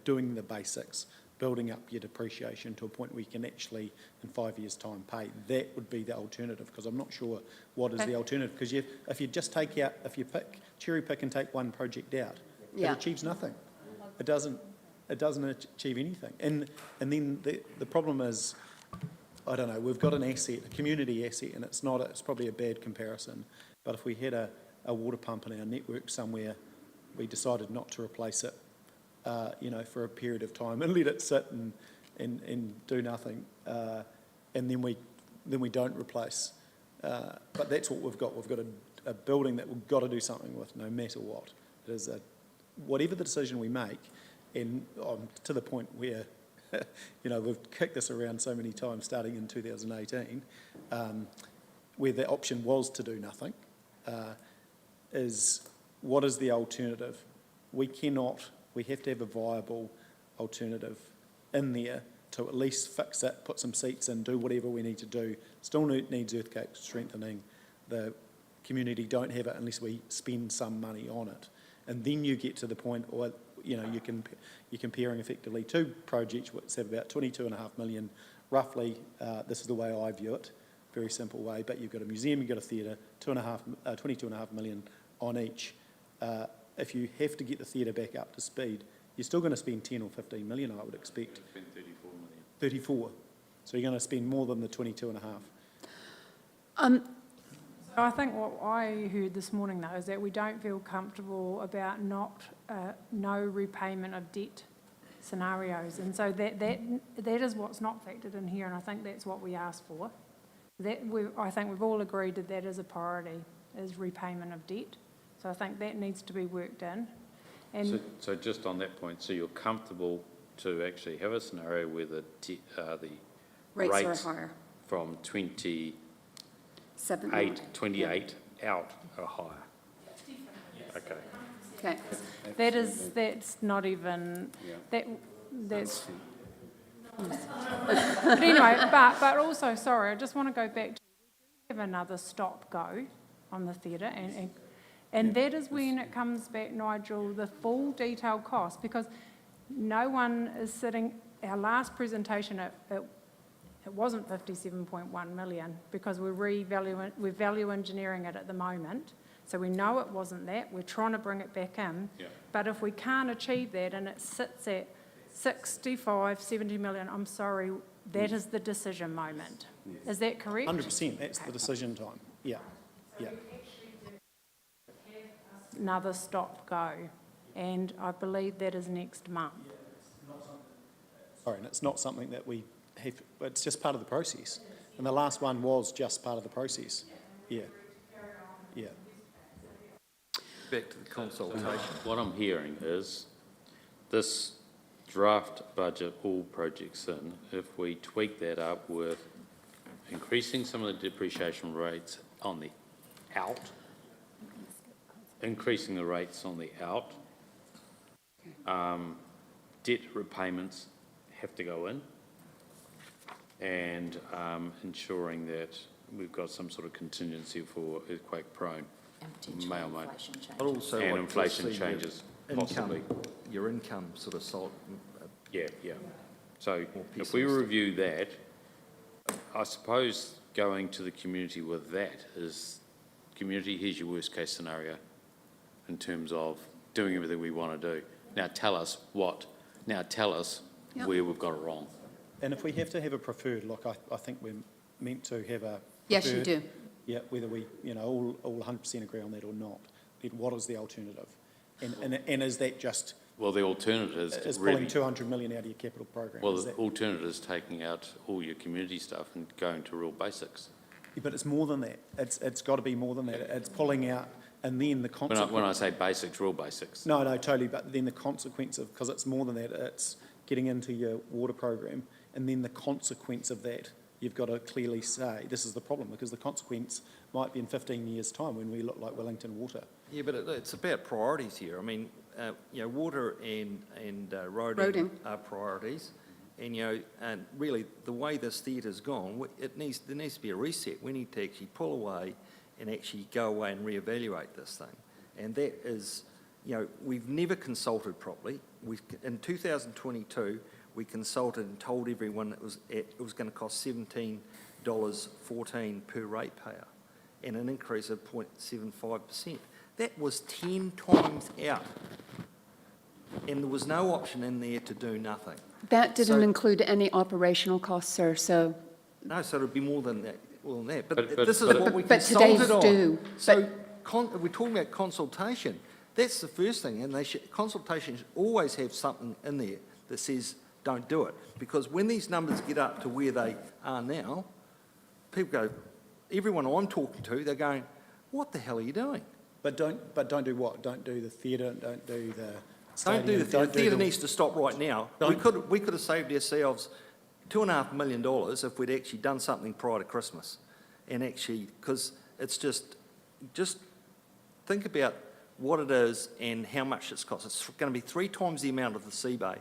doing the basics, building up your depreciation to a point where you can actually, in 5 years' time, pay. That would be the alternative, because I'm not sure what is the alternative. Because if you just take out, if you cherry pick and take one project out, it achieves nothing. It doesn't achieve anything. And then the problem is, I don't know, we've got an asset, a community asset, and it's probably a bad comparison, but if we had a water pump in our network somewhere, we decided not to replace it, for a period of time and let it sit and do nothing, and then we don't replace. But that's what we've got. We've got a building that we've got to do something with no matter what. It is whatever the decision we make, and to the point where we've kicked this around so many times starting in 2018, where the option was to do nothing, is what is the alternative? We have to have a viable alternative in there to at least fix it, put some seats in, do whatever we need to do. Still needs earthquake strengthening. The community don't have it unless we spend some money on it. And then you get to the point, or you're comparing effectively two projects which have about 22.5 million, roughly. This is the way I view it, very simple way. But you've got a museum, you've got a theatre, 22.5 million on each. If you have to get the theatre back up to speed, you're still going to spend 10 or 15 million, I would expect. Spend 34 million. 34. So you're going to spend more than the 22.5. I think what I heard this morning, though, is that we don't feel comfortable about no repayment of debt scenarios. And so that is what's not factored in here, and I think that's what we asked for. I think we've all agreed that that is a priority, is repayment of debt. So I think that needs to be worked in. And So just on that point, so you're comfortable to actually have a scenario where the Rates are higher. from 28 out are higher? Okay. Okay. that's not even, Yeah. that's, but anyway, but also, sorry, I just want to go back to, we do have another stop-go on the theatre, and that is when it comes back, Nigel, the full detailed cost, because no one is sitting, our last presentation, it wasn't 57.1 million, because we're value engineering it at the moment, so we know it wasn't that, we're trying to bring it back in, but if we can't achieve that and it sits at 65, 70 million, I'm sorry, that is the decision moment. Is that correct? 100%, that's the decision time. Yeah. Another stop-go, and I believe that is next month. Sorry, and it's not something that we have, it's just part of the process. And the last one was just part of the process. Yeah. Yeah. Back to the consultation. What I'm hearing is this draft budget, all projects in, if we tweak that up with increasing some of the depreciation rates on the out, increasing the rates on the out, debt repayments have to go in, and ensuring that we've got some sort of contingency for earthquake prone. And potentially May or may- inflation changes. But also And like to inflation see your changes, possibly. Your income sort of sold. Yeah. So More if we pessimistic. review that, I suppose going to the community with that is, community, here's your worst case scenario in terms of doing everything we want to do. Now tell us Yep. where we've got it wrong. And if we have to have a preferred, like I think we're meant to have a Yes, you preferred, do. Yeah, whether we, all 100% agree on that or not, then what is the alternative? And is that just, Well, the alternative is is pulling really, 200 million out of your capital program? well, Is the that- alternative is taking out all your community stuff and going to real basics. But it's more than that. It's got to be more than that. It's pulling out, and then the consequence. When I say basics, real basics. No, totally, but then the consequence of, because it's more than that, it's getting into your water program, and then the consequence of that, you've got to clearly say, this is the problem, because the consequence might be in 15 years' time when we look like Wellington Water. Yeah, but it's about priorities here. I mean, water and roading Roading. are priorities. And, and really, the way this theatre's gone, there needs to be a reset. We need to actually pull away and actually go away and reevaluate this thing. And that is, we've never consulted properly. In 2022, we consulted and told everyone it was going to cost $17.14 per ratepayer, and an increase of 0.75%. That was 10 times out, and there was no option in there to do nothing. That didn't So- include any operational costs, sir, so, No, so it'd be more than that. But But- this is but- what we But today's consulted on. do. So we're talking about consultation. That's the first thing, and consultation should always have something in there that says don't do it, because when these numbers get up to where they are now, people go, everyone I'm talking to, they're going, what the hell are you doing? But don't do what? Don't do the theatre, don't do the Don't do stadium, the theatre. The theatre the- needs to stop right now. We could have saved ourselves $2.5 million if we'd actually done something prior to Christmas. And actually, because it's just think about what it is and how much it's cost. It's going to be 3 times the amount of the sea bay.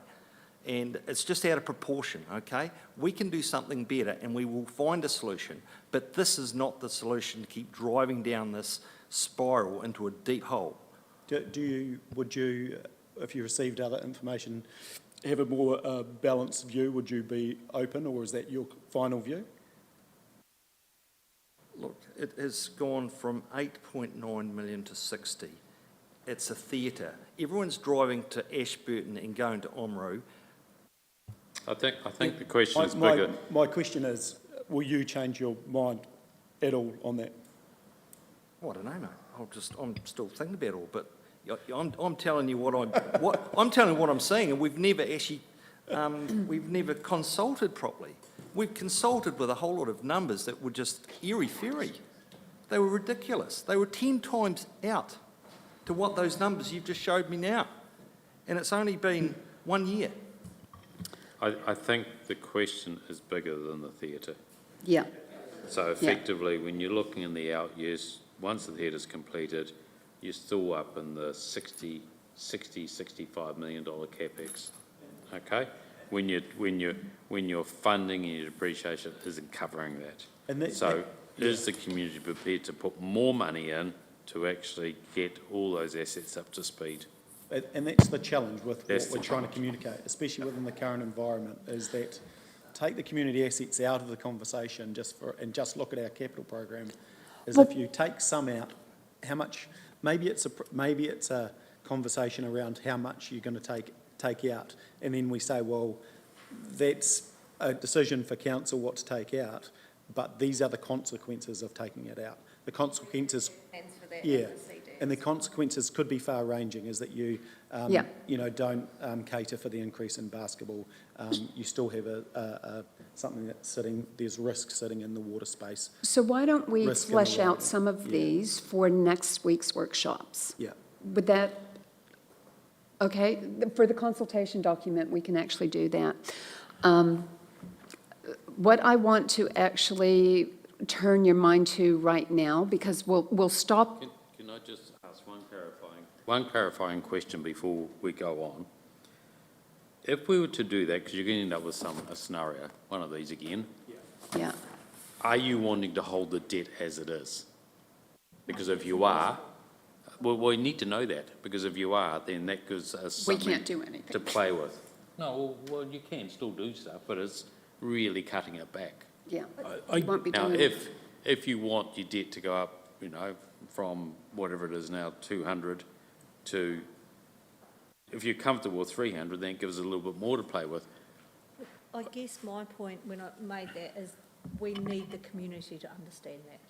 And it's just out of proportion, okay? We can do something better and we will find a solution, but this is not the solution to keep driving down this spiral into a deep hole. Would you, if you received other information, have a more balanced view? Would you be open, or is that your final view? Look, it has gone from 8.9 million to 60. It's a theatre. Everyone's driving to Ashburton and going to Omru. I think the question is My- bigger. My question is, will you change your mind at all on that? Oh, I don't know, mate. I'm still thinking about it all, but I'm telling you I'm telling you what I'm saying, and we've never actually, we've never consulted properly. We've consulted with a whole lot of numbers that were just airy-fairy. They were ridiculous. They were 10 times out to what those numbers you've just showed me now. And it's only been 1 year. I think the question is bigger than the theatre. Yeah, So effectively, when you're looking in the out years, once the theatre's completed, you're still up in the $65 million capex, okay? When your funding and your depreciation isn't covering that. And So is the community prepared to put more money in to actually get all those assets up to speed? And that's the challenge with That's what we're the trying to communicate, especially within the current environment, is that take the community assets out of the conversation and just look at our capital program. Is if you take some out, how much? Maybe it's a conversation around how much you're going to take out, and then we say, well, that's a decision for council what to take out, but these are the consequences of taking it out. The consequences. Plans for that Yeah, in the CD. and the consequences could be far-ranging, is that you, Yeah. don't cater for the increase in basketball. You still have something that's sitting, there's risk sitting in the water space. so why don't we Risk in flesh the out way. some of Yeah. these for next week's workshops? Yeah. Would that, okay, for the consultation document, we can actually do that. What I want to actually turn your mind to right now, because we'll stop. Can I just ask one clarifying question before we go on? If we were to do that, because you're going to end up with a scenario, one of these again, Yeah, are you wanting to hold the debt as it is? Because if you are, well, we need to know that, because if you are, then that gives us we something can't do anything. to play with. No, well, you can still do stuff, but it's really cutting it back. Yeah, I- we won't be Now, doing. if you want your debt to go up, from whatever it is now, 200 to, if you're comfortable with 300, then it gives us a little bit more to play with. I guess my point when I made that is we need the community to understand that.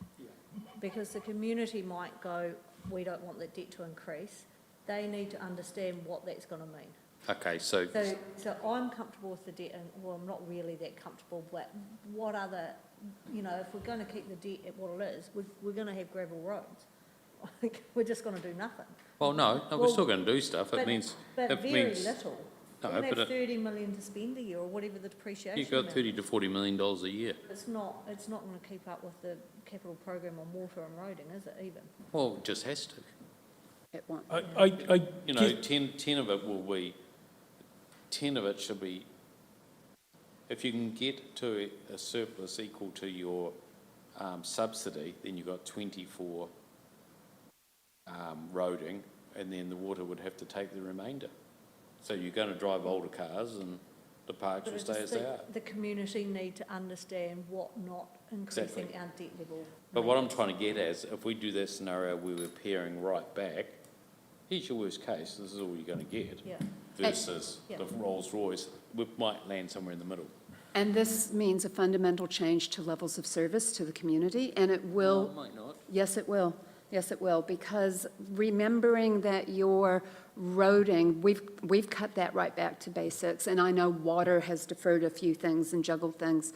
Because the community might go, we don't want the debt to increase. They need to understand what that's going to mean. Okay, so, So I'm comfortable with the debt, and, well, I'm not really that comfortable, but what other, if we're going to keep the debt at what it is, we're going to have gravel roads. We're just going to do nothing. well, no, we're Well, still going to do stuff. It But means, very little. No, We're going to but have 30 million to spend a year, or whatever the depreciation you've got is. $30 to $40 million a year. It's not going to keep up with the capital program on water and roading, is it even? Well, it just has to. It won't. I get- 10 of it will be, 10 of it should be, if you can get to a surplus equal to your subsidy, then you've got 24 roading, and then the water would have to take the remainder. So you're going to drive older cars and the parks But will I stay just as they think are. the community need to understand what not increasing Exactly. our debt level. But what I'm trying to get at is, if we do that scenario where we're paring right back, here's your worst case, this is all you're going to get, Yeah, versus Yeah. the Rolls Royce, we might land somewhere in the middle. And this means a fundamental change to levels of service to the community, and it will. Might not. Yes, it will. Yes, it will, because remembering that your roading, we've cut that right back to basics, and I know water has deferred a few things and juggled things.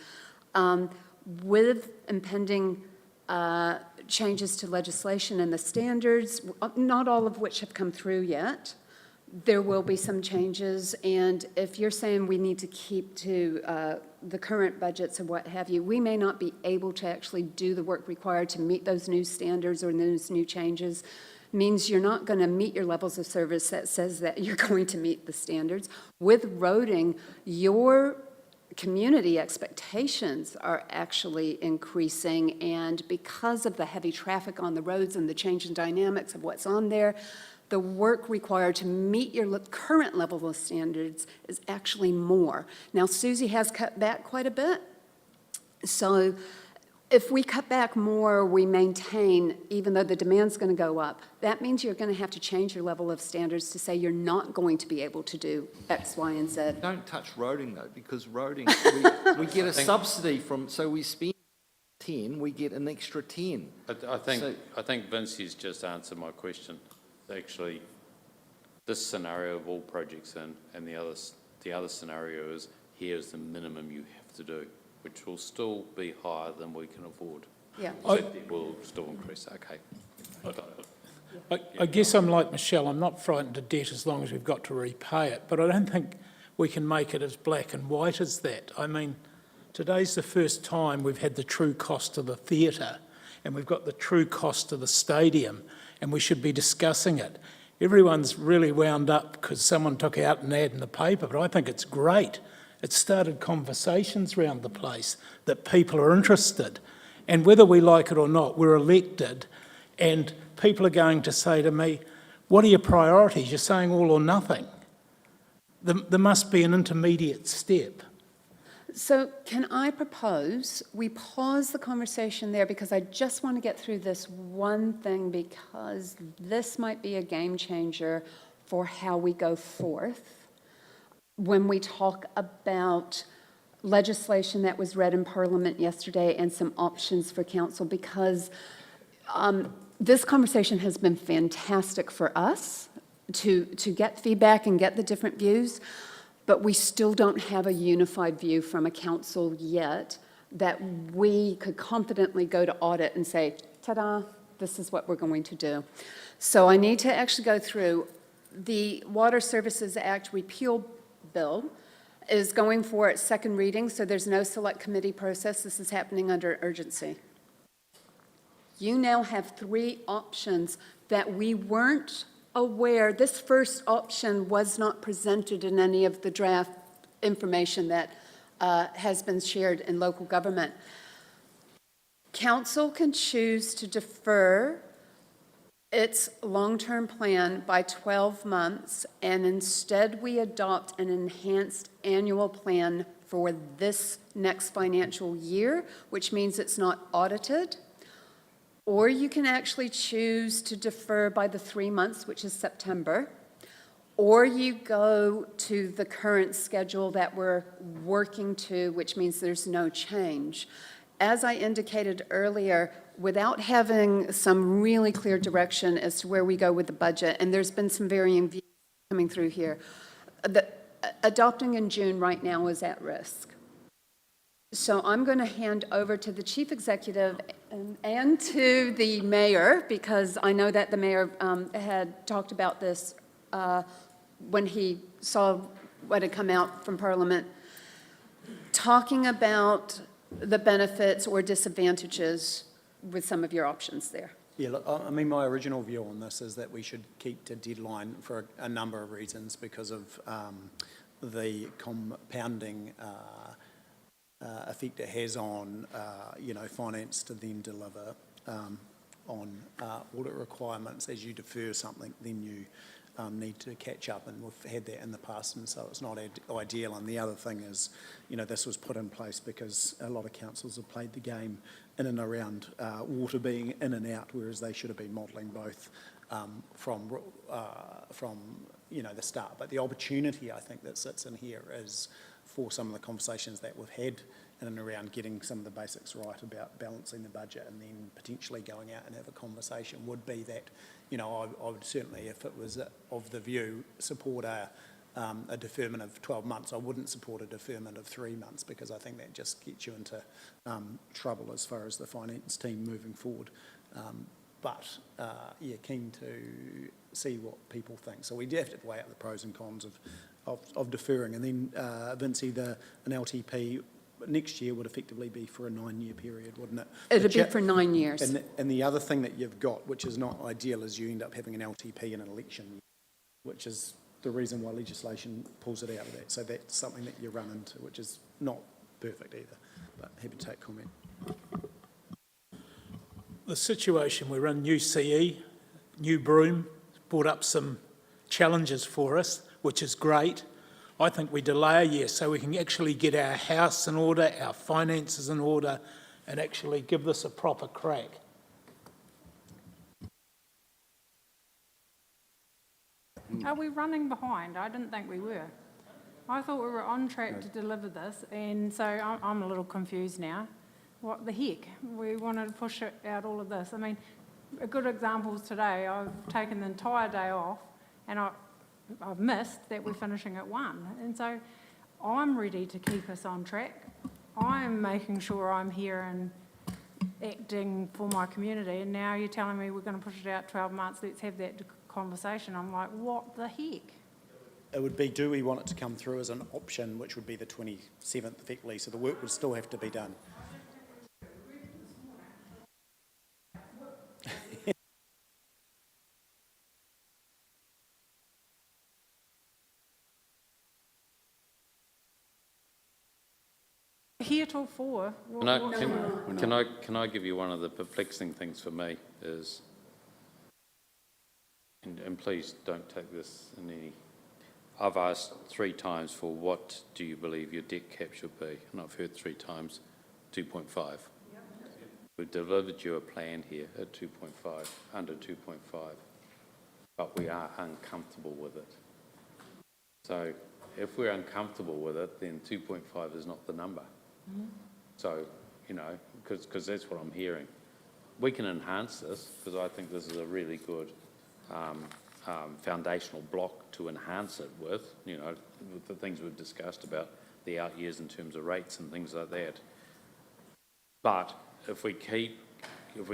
With impending changes to legislation and the standards, not all of which have come through yet, there will be some changes, and if you're saying we need to keep to the current budgets or what have you, we may not be able to actually do the work required to meet those new standards or those new changes means you're not going to meet your levels of service that says that you're going to meet the standards. With roading, your community expectations are actually increasing, and because of the heavy traffic on the roads and the change in dynamics of what's on there, the work required to meet your current level of standards is actually more. Now, Susie has cut back quite a bit, so if we cut back more, we maintain, even though the demand's going to go up, that means you're going to have to change your level of standards to say you're not going to be able to do X, Y, and Z. Don't touch roading though, because roading, we get a subsidy from, so we spend 10, we get an extra 10. I think Vincey's just answered my question. Actually, this scenario of all projects and the other scenario is, here's the minimum you have to do, which will still be higher than we can afford. Yeah. So it will still increase, okay. I guess I'm like Michelle, I'm not frightened of debt as long as we've got to repay it, but I don't think we can make it as black and white as that. I mean, today's the first time we've had the true cost of the theatre, and we've got the true cost of the stadium, and we should be discussing it. Everyone's really wound up because someone took out an ad in the paper, but I think it's great. It started conversations around the place that people are interested. And whether we like it or not, we're elected, and people are going to say to me, what are your priorities? You're saying all or nothing. There must be an intermediate step. So can I propose we pause the conversation there, because I just want to get through this one thing, because this might be a game changer for how we go forth when we talk about legislation that was read in Parliament yesterday and some options for council, because this conversation has been fantastic for us to get feedback and get the different views, but we still don't have a unified view from a council yet that we could confidently go to audit and say, ta-da, this is what we're going to do. So I need to actually go through the Water Services Act repeal bill is going for its second reading, so there's no select committee process. This is happening under urgency. You now have 3 options that we weren't aware. This first option was not presented in any of the draft information that has been shared in local government. Council can choose to defer its long-term plan by 12 months, and instead we adopt an enhanced annual plan for this next financial year, which means it's not audited. Or you can actually choose to defer by the 3 months, which is September, or you go to the current schedule that we're working to, which means there's no change. As I indicated earlier, without having some really clear direction as to where we go with the budget, and there's been some varying views coming through here, adopting in June right now is at risk. So I'm going to hand over to the chief executive and to the mayor, because I know that the mayor had talked about this when he saw what had come out from Parliament, talking about the benefits or disadvantages with some of your options there. Yeah, look, I mean, my original view on this is that we should keep to deadline for a number of reasons, because of the compounding effect it has on, finance to then deliver on audit requirements. As you defer something, then you need to catch up, and we've had that in the past, and so it's not ideal. And the other thing is, this was put in place because a lot of councils have played the game in and around water being in and out, whereas they should have been modelling both from the start. But the opportunity, I think, that sits in here is for some of the conversations that we've had in and around getting some of the basics right about balancing the budget, and then potentially going out and have a conversation, would be that, I would certainly, if it was of the view, support a deferment of 12 months. I wouldn't support a deferment of 3 months, because I think that just gets you into trouble as far as the finance team moving forward. Keen to see what people think. So we do have to weigh out the pros and cons of deferring. And then, Vincey, an LTP next year would effectively be for a 9-year period, wouldn't it? It'd The be for 9 years. And the other thing that you've got, which is not ideal, is you end up having an LTP in an election year, which is the reason why legislation pulls it out of that. So that's something that you run into, which is not perfect either, but happy to take comment. The situation we're in, new CE, new Broome, brought up some challenges for us, which is great. I think we delay a year so we can actually get our house in order, our finances in order, and actually give this a proper crack. Are we running behind? I didn't think we were. I thought we were on track to deliver this, and so I'm a little confused now. What the heck? We wanted to push it out all of this. I mean, a good example is today. I've taken the entire day off, and I've missed that we're finishing at 1. And so I'm ready to keep us on track. I'm making sure I'm here and acting for my community, and now you're telling me we're going to push it out 12 months, let's have that conversation. I'm like, what the heck? It would be, do we want it to come through as an option, which would be the 27th effectively, so the work would still have to be done. Here till 4. Can I give you one of the perplexing things for me is, and please don't take this in any, I've asked 3 times for what do you believe your debt cap should be, and I've heard 3 times 2.5. We've delivered you a plan here at 2.5, under 2.5, but we are uncomfortable with it. So if we're uncomfortable with it, then 2.5 is not the number. So, you know, because that's what I'm hearing. We can enhance this, because I think this is a really good foundational block to enhance it with, you know, with the things we've discussed about the out years in terms of rates and things like that. But if we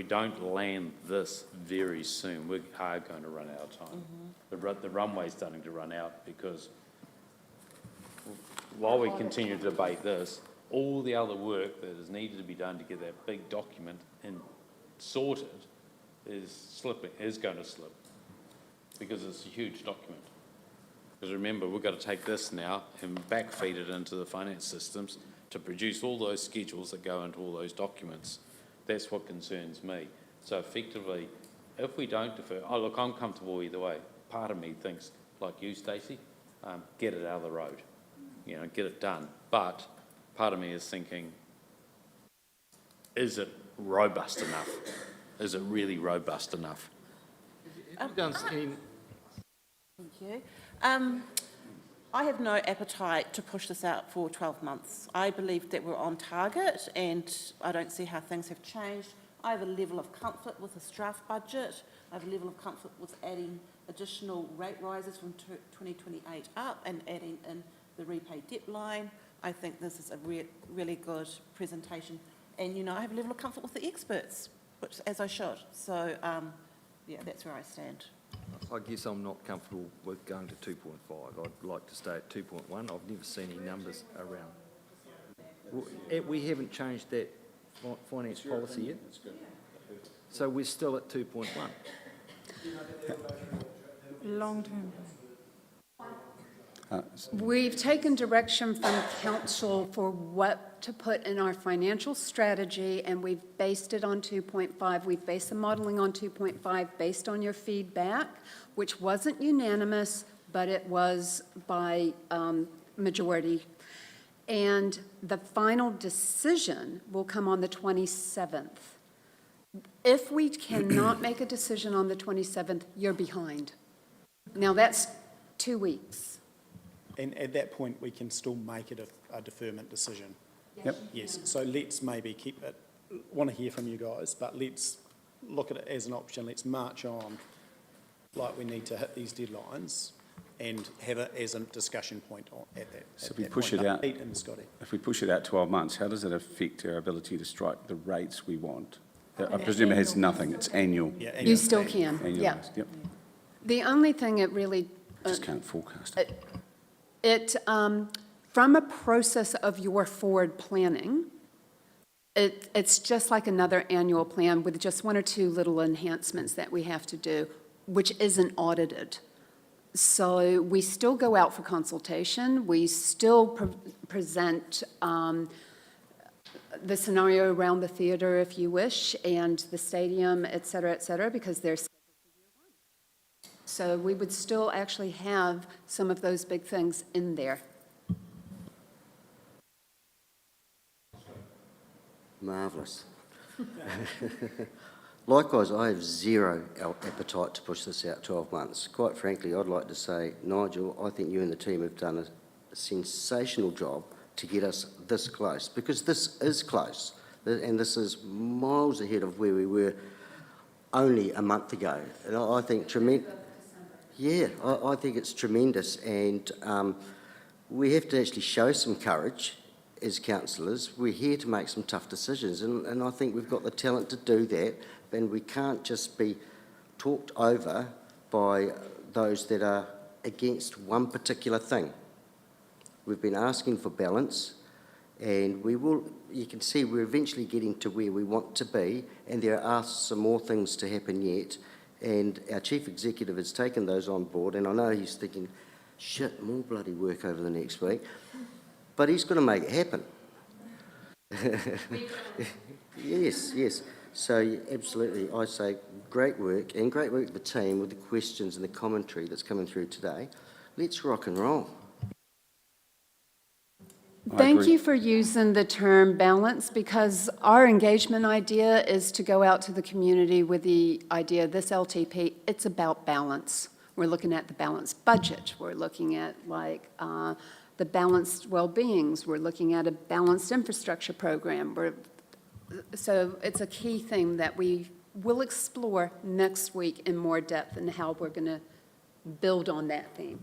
don't land this very soon, we are going to run out of time. The runway's starting to run out, because while we continue to debate this, all the other work that is needed to be done to get that big document sorted is going to slip, because it's a huge document. Because remember, we've got to take this now and backfeed it into the finance systems to produce all those schedules that go into all those documents. That's what concerns me. So effectively, if we don't defer, oh look, I'm comfortable either way. Part of me thinks, like you, Stacey, get it out of the road, you know, get it done. But part of me is thinking, is it robust enough? Is it really robust enough? Thank you. I have no appetite to push this out for 12 months. I believe that we're on target, and I don't see how things have changed. I have a level of comfort with this draft budget. I have a level of comfort with adding additional rate rises from 2028 up and adding in the repay debt line. I think this is a really good presentation. And, you know, I have a level of comfort with the experts, which, as I should. So, yeah, that's where I stand. I guess I'm not comfortable with going to 2.5. I'd like to stay at 2.1. I've never seen any numbers around. We haven't changed that finance policy yet. So we're still at 2.1. Long-term. We've taken direction from council for what to put in our financial strategy, and we've based it on 2.5. We've based the modelling on 2.5 based on your feedback, which wasn't unanimous, but it was by majority. And the final decision will come on the 27th. If we cannot make a decision on the 27th, you're behind. Now, that's 2 weeks. And at that point, we can still make it a deferment decision. Yep. Yes, so let's maybe keep it, want to hear from you guys, but let's look at it as an option. Let's march on like we need to hit these deadlines and have it as a discussion point at that. So if we push it out, Pete and Scotty. if we push it out 12 months, how does it affect our ability to strike the rates we want? I presume it has nothing, it's annual. Yeah, You still can, yeah. Annualised, yep. The only thing it really, Just can't forecast it. from a process of your forward planning, it's just like another annual plan with just one or two little enhancements that we have to do, which isn't audited. So we still go out for consultation, we still present the scenario around the theater, if you wish, and the stadium, et cetera, because they're scheduled for year one. So we would still actually have some of those big things in there. Marvellous. Likewise, I have zero appetite to push this out 12 months. Quite frankly, I'd like to say, Nigel, I think you and the team have done a sensational job to get us this close, because this is close, and this is miles ahead of where we were only a month ago. And I think tremendous. Yeah, I think it's tremendous, and we have to actually show some courage as councillors. We're here to make some tough decisions, and I think we've got the talent to do that, and we can't just be talked over by those that are against one particular thing. We've been asking for balance, and we will, you can see we're eventually getting to where we want to be, and there are some more things to happen yet, and our chief executive has taken those on board, and I know he's thinking, shit, more bloody work over the next week, but he's going to make it happen. Yes. So absolutely, I say great work, and great work to the team with the questions and the commentary that's coming through today. Let's rock and roll. Thank you for using the term balance, because our engagement idea is to go out to the community with the idea, this LTP, it's about balance. We're looking at the balanced budget. We're looking at the balanced well-beings. We're looking at a balanced infrastructure program. So it's a key thing that we will explore next week in more depth and how we're going to build on that theme.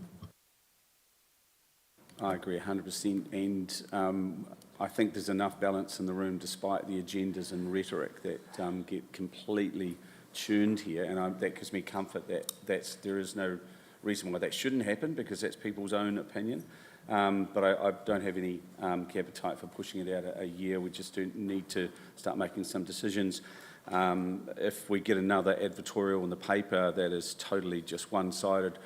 I agree 100%, and I think there's enough balance in the room despite the agendas and rhetoric that get completely tuned here, and that gives me comfort that there is no reason why that shouldn't happen, because that's people's own opinion. But I don't have any appetite for pushing it out a year. We just do need to start making some decisions. If we get another advertorial in the paper that is totally just one-sided,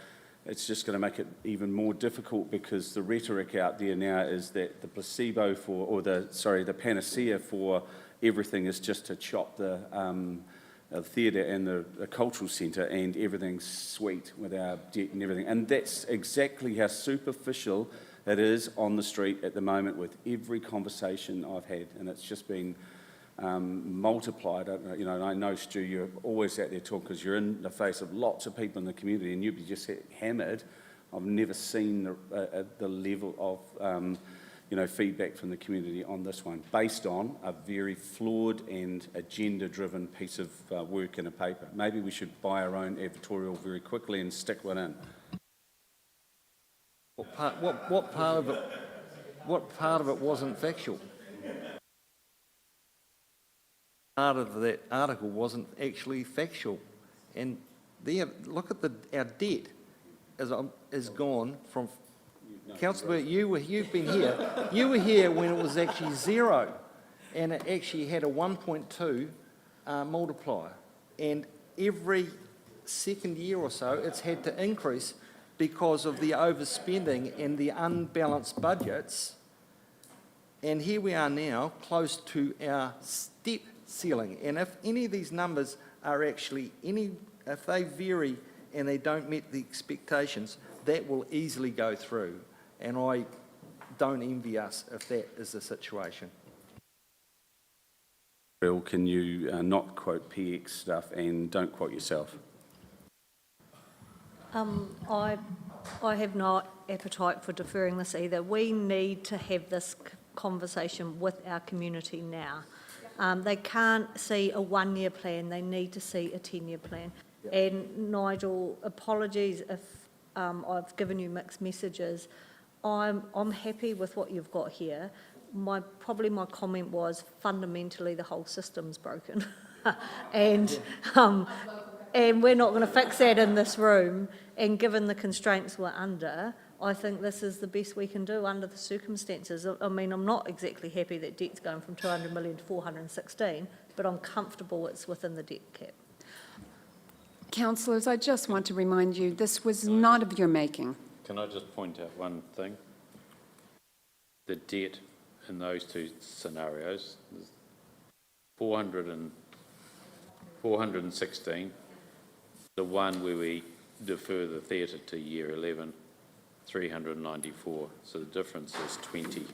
it's just going to make it even more difficult, because the rhetoric out there now is that the placebo the panacea for everything is just to chop the theatre and the cultural centre, and everything's sweet with our debt and everything. And that's exactly how superficial it is on the street at the moment with every conversation I've had, and it's just been multiplied. And I know, Stu, you're always out there talking because you're in the face of lots of people in the community, and you'd be just hammered. I've never seen the level of feedback from the community on this one, based on a very flawed and agenda-driven piece of work in a paper. Maybe we should buy our own advertorial very quickly and stick one in. What part of it wasn't factual? Part of that article wasn't actually factual, and look at our debt has gone from. Councillor, you've been here. You were here when it was actually zero, and it actually had a 1.2 multiplier, and every second year or so it's had to increase because of the overspending and the unbalanced budgets. And here we are now, close to our step ceiling. And if any of these numbers are actually if they vary and they don't meet the expectations, that will easily go through. And I don't envy us if that is the situation. Bill, can you not quote PX stuff and don't quote yourself? I have no appetite for deferring this either. We need to have this conversation with our community now. They can't see a one-year plan, they need to see a 10-year plan. Yep. And Nigel, apologies if I've given you mixed messages. I'm happy with what you've got here. Probably my comment was fundamentally the whole system's broken. And we're not going to fix that in this room. And given the constraints we're under, I think this is the best we can do under the circumstances. I mean, I'm not exactly happy that debt's going from 200 million to 416, but I'm comfortable it's within the debt cap. Councillors, I just want to remind you, this was not of your making. Can I just point out one thing? The debt in those two scenarios, 416, the one where we defer the theatre to year 11, 394. So the difference is 20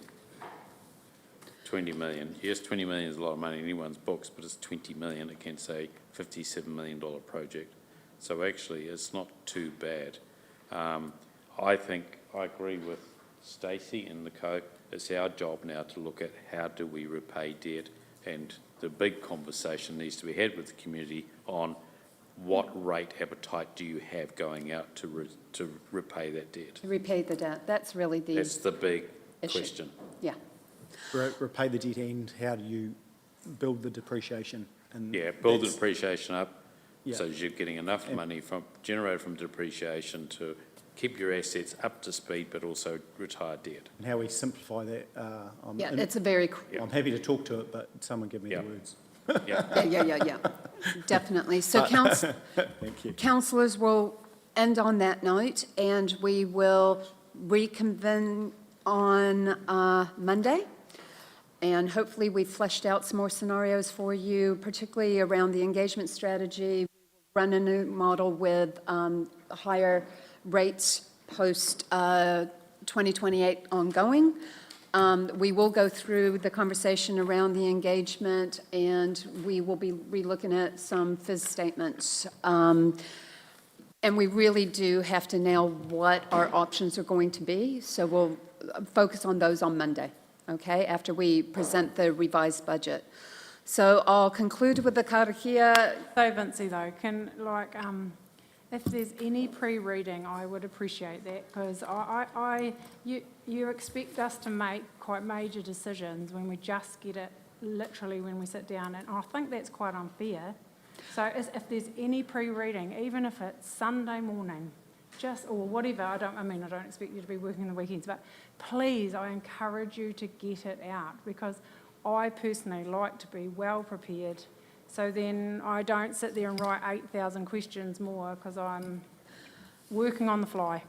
million. Yes, 20 million is a lot of money in anyone's books, but it's 20 million against a $57 million project. So actually, it's not too bad. I think I agree with Stacey and the co. It's our job now to look at how do we repay debt, and the big conversation needs to be had with the community on what rate appetite do you have going out to repay that debt. To repay the debt, that's really the That's the big issue. question. Yeah. Repay the debt and how do you build the depreciation? And Yeah, build the that's- depreciation up Yeah. so you're getting enough money generated from depreciation to keep your assets up to speed, but also retire debt. And how we simplify that. Yeah, it's a very, I'm happy to talk to it, but someone give me Yeah. the words. Yeah. definitely. So Thank you. councillors will end on that note, and we will reconvene on Monday. And hopefully we've fleshed out some more scenarios for you, particularly around the engagement strategy. Run a new model with higher rates post 2028 ongoing. We will go through the conversation around the engagement, and we will be relooking at some FIS statements. And we really do have to nail what our options are going to be, so we'll focus on those on Monday, okay, after we present the revised budget. So I'll conclude with the karakia. So Vincy though, if there's any pre-reading, I would appreciate that, because you expect us to make quite major decisions when we just get it literally when we sit down, and I think that's quite unfair. So if there's any pre-reading, even if it's Sunday morning, or whatever, I don't expect you to be working the weekends, but please, I encourage you to get it out, because I personally like to be well prepared. So then I don't sit there and write 8,000 questions more because I'm working on the fly.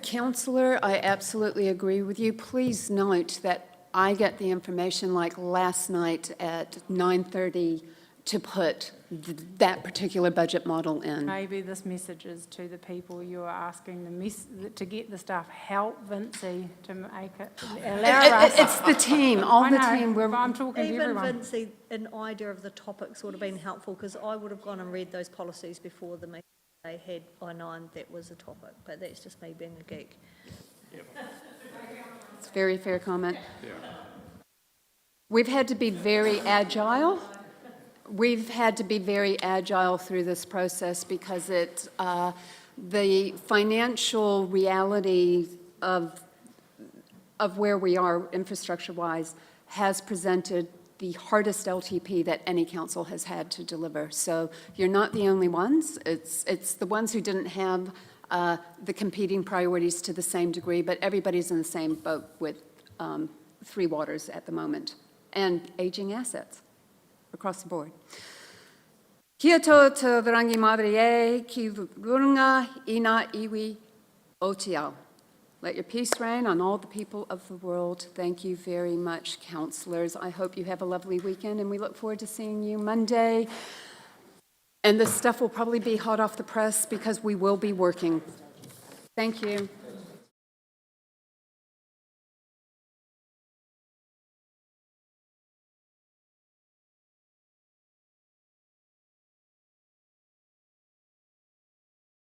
Councillor, I absolutely agree with you. Please note that I get the information like last night at 9:30 to put that particular budget model in. Maybe this message is to the people you are asking to get the stuff. Help Vincy to make it, allow us. It's the team, all the team. But I'm talking to Even everyone. Vincy, an idea of the topics would have been helpful, because I would have gone and read those policies before the meeting. They had I-9, that was a topic, but that's just me being a geek. It's a very fair comment. We've had to be very agile. We've had to be very agile through this process because the financial reality of where we are infrastructure-wise has presented the hardest LTP that any council has had to deliver. So you're not the only ones. It's the ones who didn't have the competing priorities to the same degree, but everybody's in the same boat with Three Waters at the moment, and aging assets across the board. Kia tō te rangi madri e, ki runga ina iwi o te ao. Let your peace reign on all the people of the world. Thank you very much, councillors. I hope you have a lovely weekend, and we look forward to seeing you Monday. And this stuff will probably be hot off the press because we will be working. Thank you.